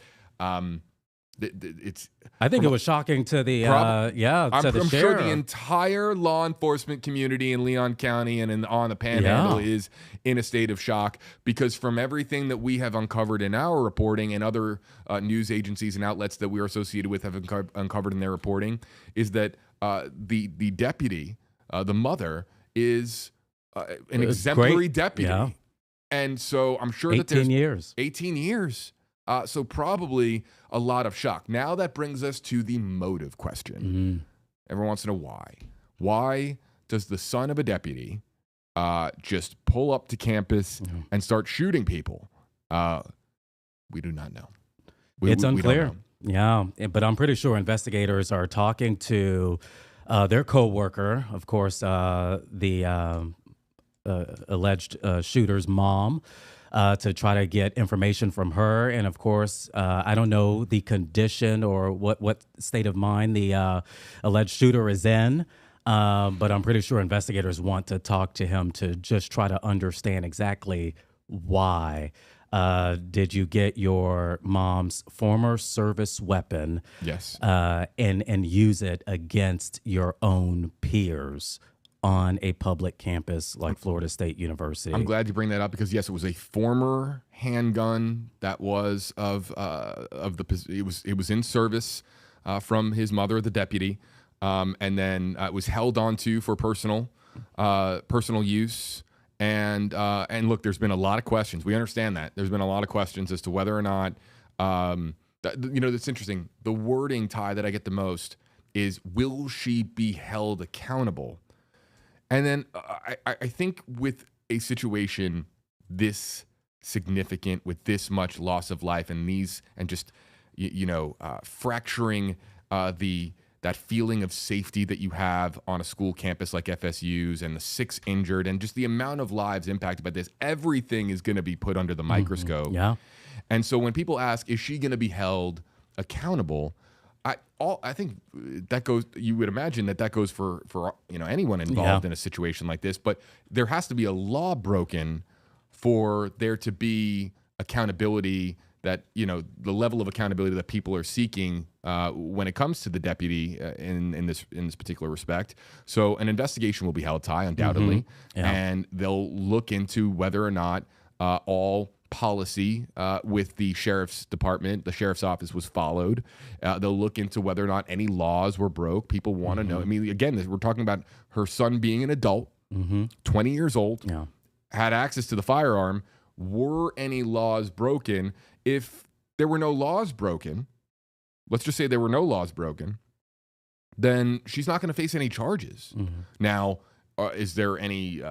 It's. I think it was shocking to the I'm sheriff. sure the entire law enforcement community in Leon County and on the Panhandle is in a state of shock, because from everything that we have uncovered in our reporting and other news agencies and outlets that we are associated with have uncovered in their reporting, is that the deputy, the mother, is an exemplary deputy. Yeah. And so I'm sure that 18 years. 18 years. So probably a lot of shock. Now that brings us to the motive question. Everyone wants to know why. Why does the son of a deputy just pull up to campus and start shooting people? We do not know. It's unclear. We don't know. Yeah, but I'm pretty sure investigators are talking to their coworker, of course, the alleged shooter's mom, to try to get information from her. And of course, I don't know the condition or what state of mind the alleged shooter is in, but I'm pretty sure investigators want to talk to him to just try to understand exactly why. Did you get your mom's former service weapon? Yes. And use it against your own peers on a public campus like Florida State University? I'm glad you bring that up, because yes, it was a former handgun that was it was in service from his mother, the deputy, and then it was held onto for personal use. And look, there's been a lot of questions. We understand that there's been a lot of questions as to whether or not that's interesting. The wording, Ty, that I get the most is, will she be held accountable? And then I think with a situation this significant, with this much loss of life and just fracturing that feeling of safety that you have on a school campus like FSU's, and the 6 injured, and just the amount of lives impacted by this, everything is going to be put under the microscope. Yeah. And so when people ask, is she going to be held accountable? I think that goes. You would imagine that goes for anyone involved in a situation like this. But there has to be a law broken for there to be accountability. That the level of accountability that people are seeking when it comes to the deputy in this particular respect. So an investigation will be held, Ty, undoubtedly, and they'll look into whether or not all policy with the sheriff's department, the sheriff's office, was followed. They'll look into whether or not any laws were broke. People want to know. I mean, again, we're talking about her son being an adult, 20 years old, had access to the firearm. Were any laws broken? If there were no laws broken, let's just say there were no laws broken, then she's not going to face any charges. Now, is there any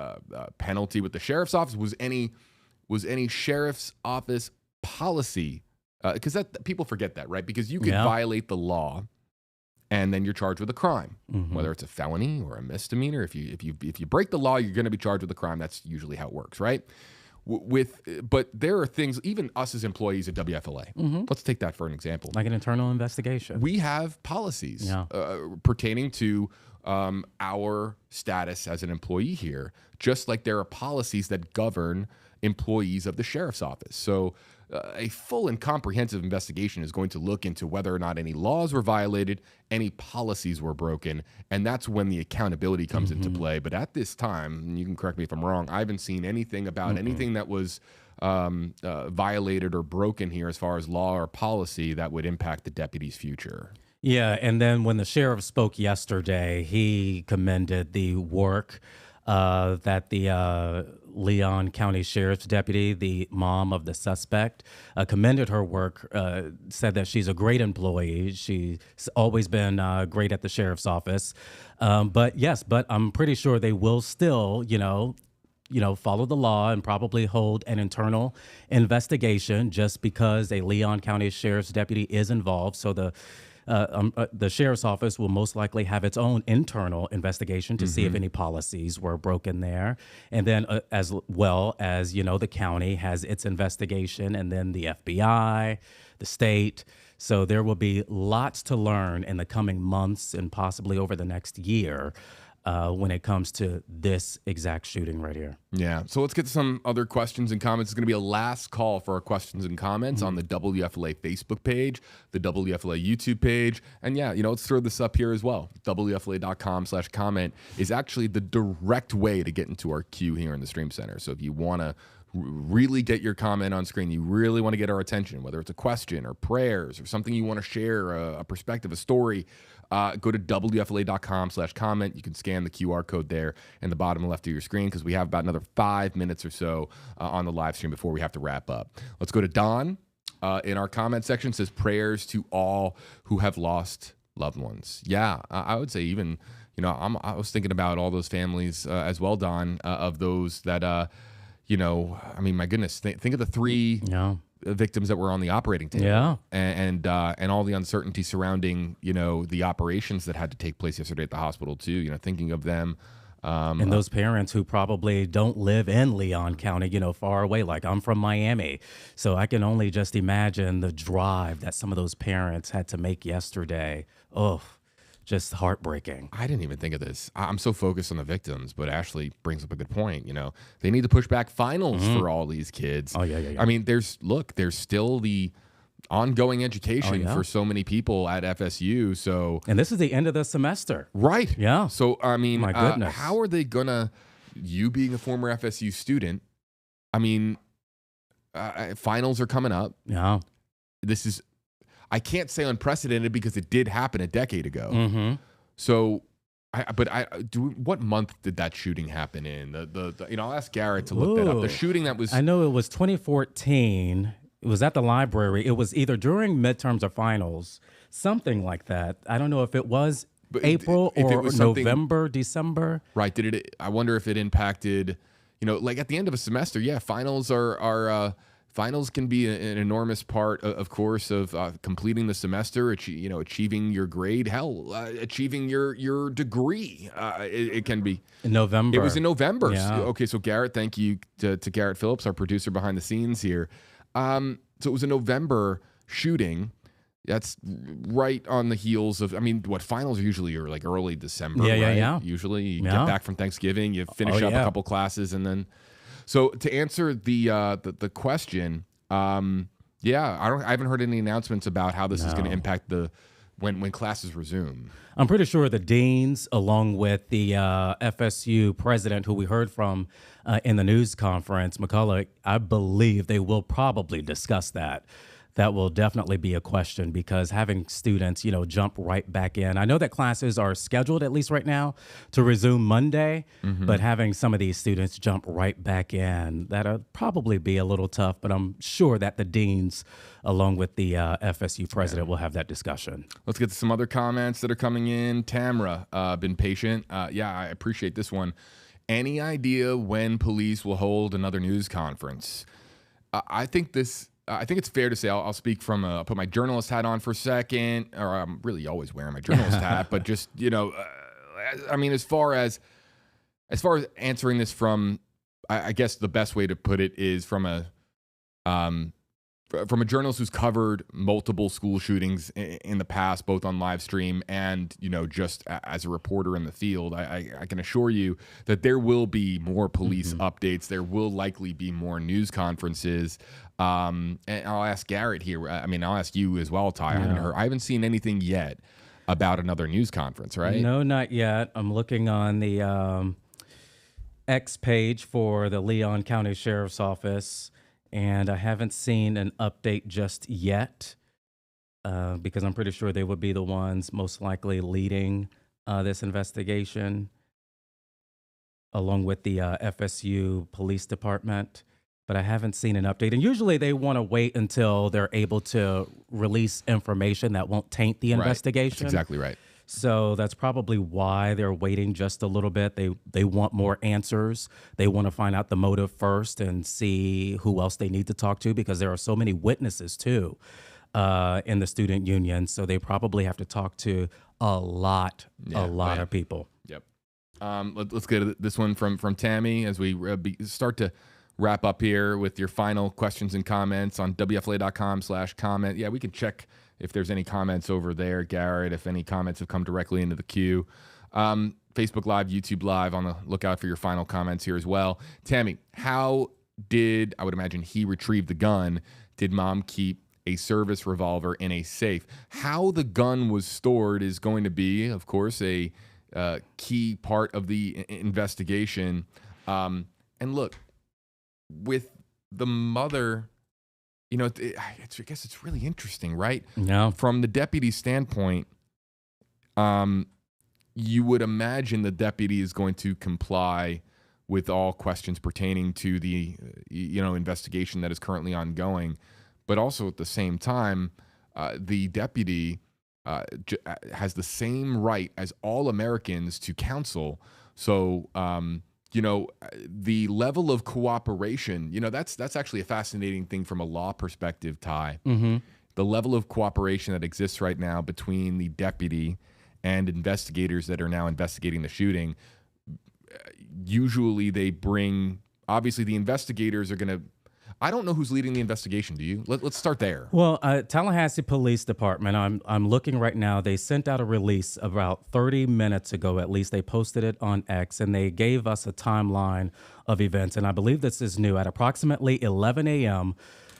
penalty with the sheriff's office? Was any sheriff's office policy, because that people forget that, right? Because you could violate the law and then you're charged with a crime, whether it's a felony or a misdemeanor. If you break the law, you're going to be charged with a crime. That's usually how it works, right? But there are things, even us as employees at WFLA, let's take that for an example. Like an internal investigation. We have policies pertaining to our status as an employee here, just like there are policies that govern employees of the sheriff's office. So a full and comprehensive investigation is going to look into whether or not any laws were violated, any policies were broken, and that's when the accountability comes into play. But at this time, and you can correct me if I'm wrong, I haven't seen anything about anything that was violated or broken here as far as law or policy that would impact the deputy's future. Yeah, and then when the sheriff spoke yesterday, he commended the work that the Leon County Sheriff's deputy, the mom of the suspect, commended her work, said that she's a great employee. She's always been great at the sheriff's office. But I'm pretty sure they will still, follow the law and probably hold an internal investigation just because a Leon County Sheriff's deputy is involved. So the sheriff's office will most likely have its own internal investigation to see if any policies were broken there. And then as well as, the county has its investigation, and then the FBI, the state. So there will be lots to learn in the coming months and possibly over the next year when it comes to this exact shooting right here. Yeah. So let's get to some other questions and comments. It's going to be a last call for our questions and comments on the WFLA Facebook page, the WFLA YouTube page. And yeah, let's throw this up here as well. WFLA.com/comment is actually the direct way to get into our queue here in the Stream Center. So if you want to really get your comment on screen, you really want to get our attention, whether it's a question or prayers or something you want to share, a perspective, a story, go to WFLA.com/comment. You can scan the QR code there in the bottom left of your screen because we have about another 5 minutes or so on the live stream before we have to wrap up. Let's go to Don in our comment section. Says prayers to all who have lost loved ones. Yeah, I would say even, I was thinking about all those families as well, Don, of those that, my goodness, think of the 3 victims that were on the operating table, and all the uncertainty surrounding the operations that had to take place yesterday at the hospital too. Thinking of them, and those parents who probably don't live in Leon County, far away. Like I'm from Miami, so I can only just imagine the drive that some of those parents had to make yesterday. Oh, just heartbreaking. I didn't even think of this. I'm so focused on the victims, but Ashley brings up a good point. They need to push back finals for all these kids. Oh, yeah. I mean, there's still the ongoing education for so many people at FSU. So, and this is the end of the semester. Right. Yeah. So, I mean, my goodness. How are they gonna, you being a former FSU student, I mean, finals are coming up. Yeah. This is, I can't say unprecedented because it did happen a decade ago. So, what month did that shooting happen in? I'll ask Garrett to look that up. The shooting that was, I know it was 2014. It was at the library. It was either during midterms or finals, something like that. I don't know if it was April or November, December. Right. I wonder if it impacted, like at the end of a semester. Yeah, finals are finals can be an enormous part, of course, of completing the semester, achieving your grade, achieving your degree. It can be. In November. It was in November. Yeah. Okay, so Garrett, thank you to Garrett Phillips, our producer behind the scenes here. So it was a November shooting. That's right on the heels of, finals are usually are like early December, right? Yeah. Usually you get back from Thanksgiving, you finish up a couple classes, and then... So to answer the question, I haven't heard any announcements about how this is going to impact when classes resume. I'm pretty sure the deans, along with the FSU president, who we heard from in the news conference, McCullough, I believe they will probably discuss that. That will definitely be a question because having students, jump right back in. I know that classes are scheduled, at least right now, to resume Monday, but having some of these students jump right back in, that'll probably be a little tough, but I'm sure that the deans, along with the FSU president, will have that discussion. Let's get to some other comments that are coming in. Tamra, been patient. I appreciate this one. Any idea when police will hold another news conference? I think it's fair to say, I'll speak from, put my journalist hat on for a second, or I'm really always wearing my journalist hat, but just, as far as answering this from, I guess the best way to put it is from a journalist who's covered multiple school shootings in the past, both on live stream and, just as a reporter in the field. I can assure you that there will be more police updates. There will likely be more news conferences. And I'll ask Garrett here. I'll ask you as well, Ty. I haven't seen anything yet about another news conference, right? No, not yet. I'm looking on the X page for the Leon County Sheriff's Office, and I haven't seen an update just yet because I'm pretty sure they would be the ones most likely leading this investigation, along with the FSU Police Department. But I haven't seen an update. And usually they want to wait until they're able to release information that won't taint the investigation. That's exactly right. So that's probably why they're waiting just a little bit. They want more answers. They want to find out the motive first and see who else they need to talk to, because there are so many witnesses too in the student union. So they probably have to talk to a lot of people. Yep. Let's get this one from Tammy as we start to wrap up here with your final questions and comments on WFLA.com/comment. Yeah, we can check if there's any comments over there, Garrett, if any comments have come directly into the queue. Facebook Live, YouTube Live, on the lookout for your final comments here as well. Tammy, how did, I would imagine he retrieved the gun, did mom keep a service revolver in a safe? How the gun was stored is going to be, of course, a key part of the investigation. And look, with the mother, you know, I guess it's really interesting, right? Yeah. From the deputy's standpoint, you would imagine the deputy is going to comply with all questions pertaining to the, investigation that is currently ongoing. But also at the same time, the deputy has the same right as all Americans to counsel. So, the level of cooperation, that's actually a fascinating thing from a law perspective, Ty. Mm-hmm. The level of cooperation that exists right now between the deputy and investigators that are now investigating the shooting. Usually they bring, obviously the investigators are going to, I don't know who's leading the investigation. Do you? Let's start there. Well, Tallahassee Police Department, I'm looking right now. They sent out a release about 30 minutes ago, at least. They posted it on X, and they gave us a timeline of events. And I believe this is new. At approximately 11 a.m.,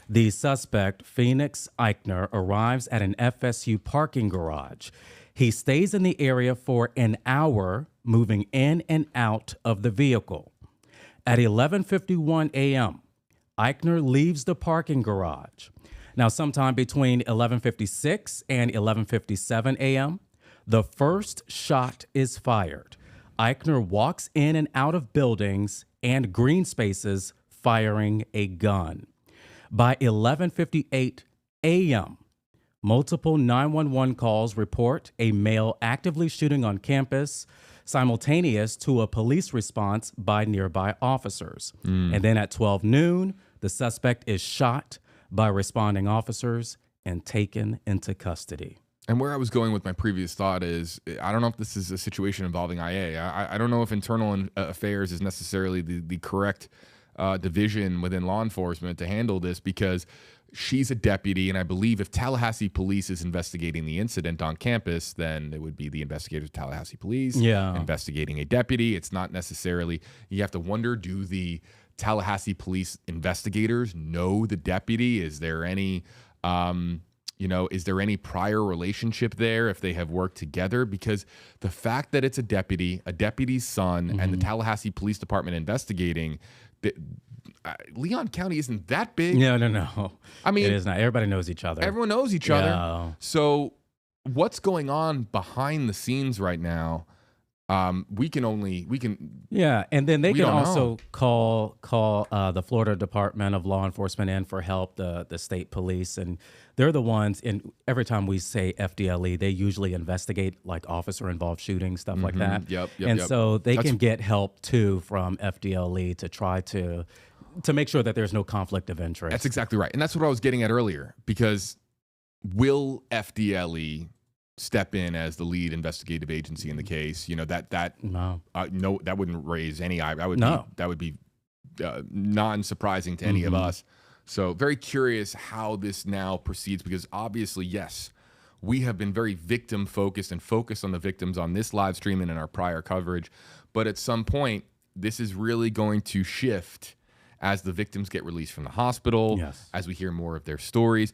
the suspect, Phoenix Eichner, arrives at an FSU parking garage. He stays in the area for an hour, moving in and out of the vehicle. At 11:51 a.m., Eichner leaves the parking garage. Now, sometime between 11:56 and 11:57 a.m., the first shot is fired. Eichner walks in and out of buildings and green spaces, firing a gun. By 11:58 a.m., multiple 911 calls report a male actively shooting on campus, simultaneous to a police response by nearby officers. And then at 12 noon, the suspect is shot by responding officers and taken into custody. And where I was going with my previous thought is, I don't know if this is a situation involving IA. I don't know if internal affairs is necessarily the correct division within law enforcement to handle this, because she's a deputy, and I believe if Tallahassee Police is investigating the incident on campus, then it would be the investigators of Tallahassee Police investigating a deputy. It's not necessarily, you have to wonder, do the Tallahassee Police investigators know the deputy? Is there any, is there any prior relationship there if they have worked together? Because the fact that it's a deputy's son, and the Tallahassee Police Department investigating, Leon County isn't that big. No. I mean, it is not. Everybody knows each other. Everyone knows each other. So what's going on behind the scenes right now? We can. Yeah, and then they can also call the Florida Department of Law Enforcement in for help, the state police, and they're the ones. And every time we say FDLE, they usually investigate like officer-involved shootings, stuff like that. Yep. So they can get help too from FDLE to try to make sure that there's no conflict of interest. That's exactly right, and that's what I was getting at earlier. Because will FDLE step in as the lead investigative agency in the case? No, that wouldn't raise any eye. That would be non-surprising to any of us. So very curious how this now proceeds, because obviously, yes, we have been very victim focused and focused on the victims on this live stream and in our prior coverage. But at some point, this is really going to shift as the victims get released from the hospital, as we hear more of their stories.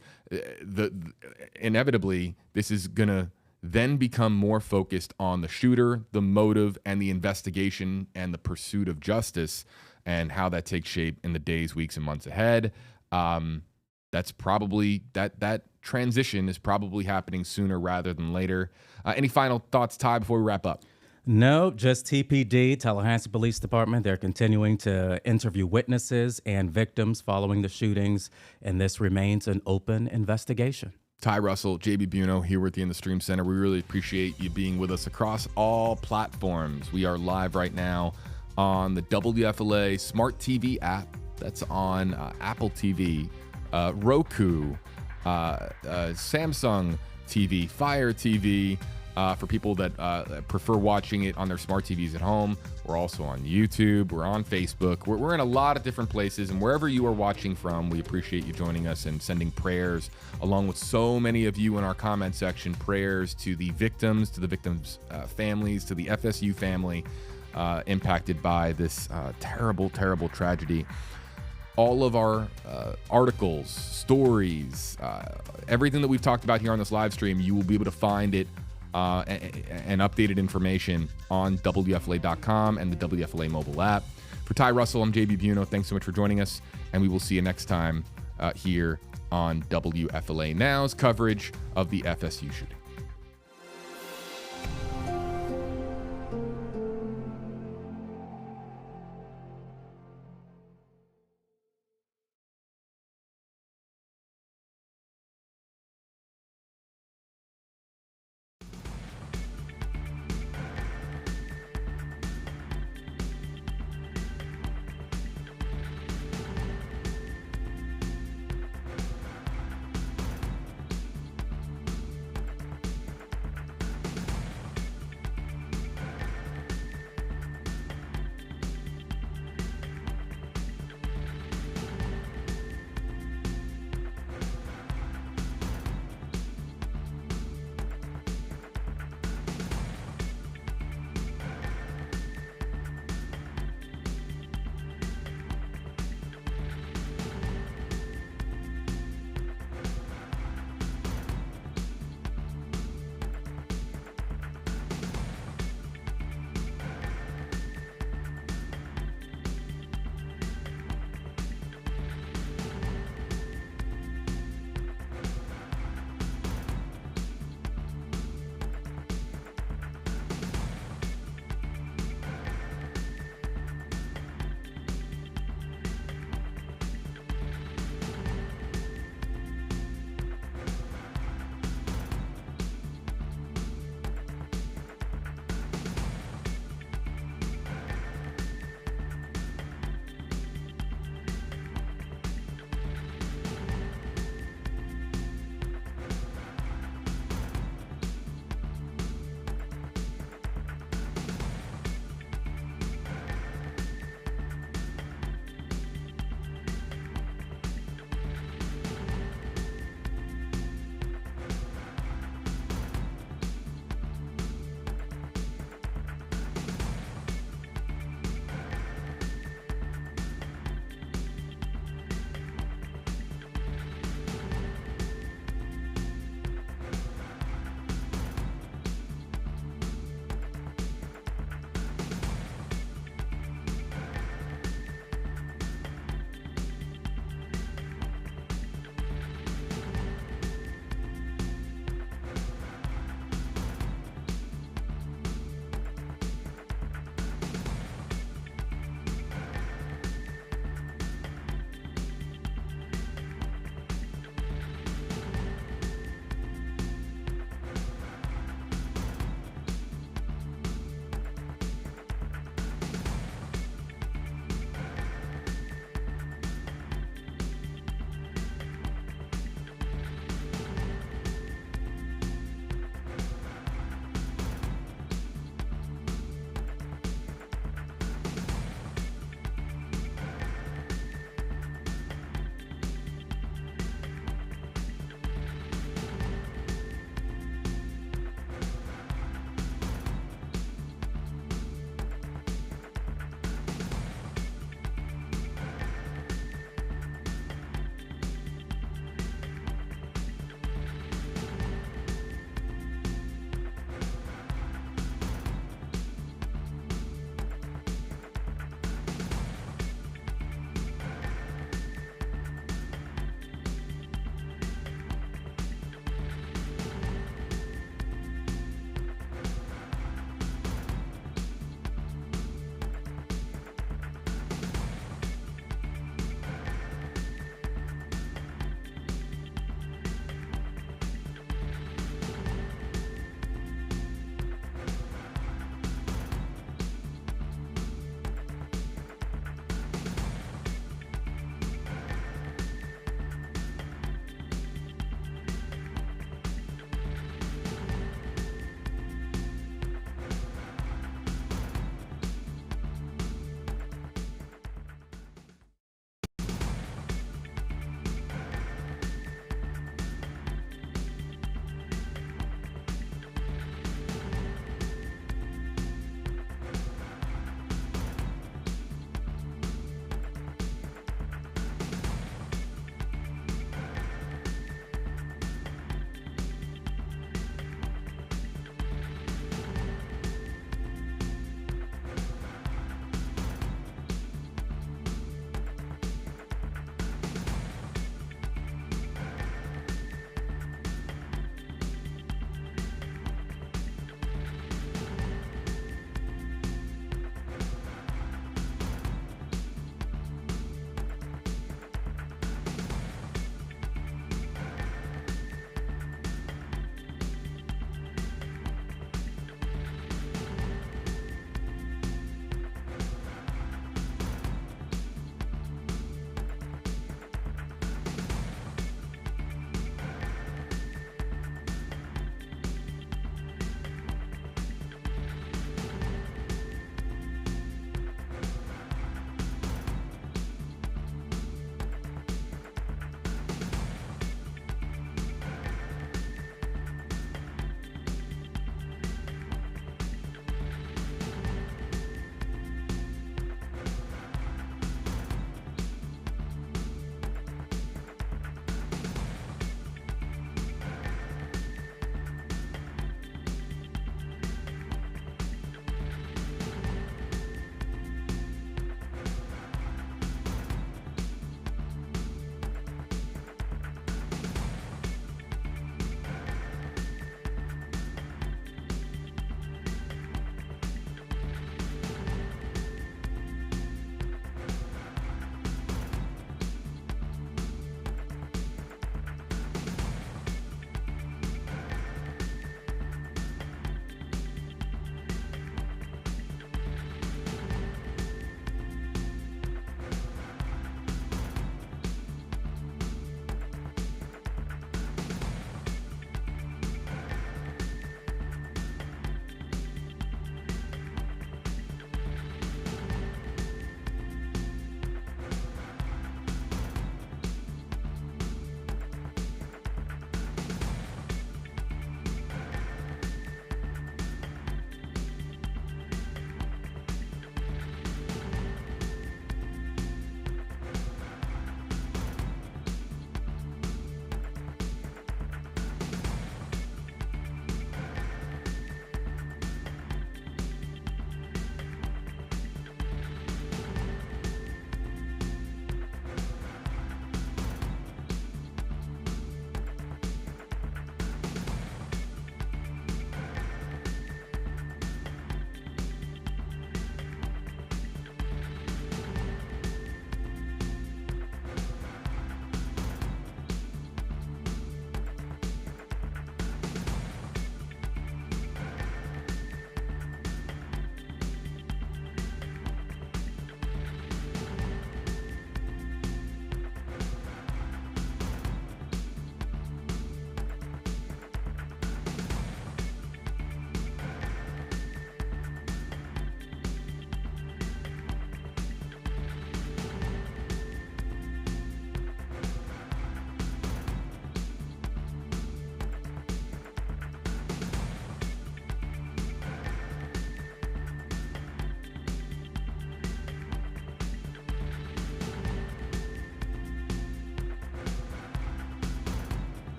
Inevitably, this is going to then become more focused on the shooter, the motive, and the investigation and the pursuit of justice, and how that takes shape in the days, weeks, and months ahead. That's probably, that transition is probably happening sooner rather than later. Any final thoughts, Ty, before we wrap up? No, just TPD, Tallahassee Police Department. They're continuing to interview witnesses and victims following the shootings, and this remains an open investigation. Ty Russell, JB Buno here with you in the Stream Center. We really appreciate you being with us across all platforms. We are live right now on the WFLA Smart TV app. That's on Apple TV, Roku, Samsung TV, Fire TV, For people that prefer watching it on their smart TVs at home, we're also on YouTube. We're on Facebook. We're in a lot of different places. And wherever you are watching from, we appreciate you joining us and sending prayers, along with so many of you in our comment section, prayers to the victims, families, to the FSU family impacted by this terrible, terrible tragedy. All of our articles, stories, everything that we've talked about here on this live stream, you will be able to find it and updated information on WFLA.com and the WFLA mobile app. For Ty Russell, I'm JB Buno. Thanks so much for joining us, and we will see you next time here on WFLA Now's coverage of the FSU shooting.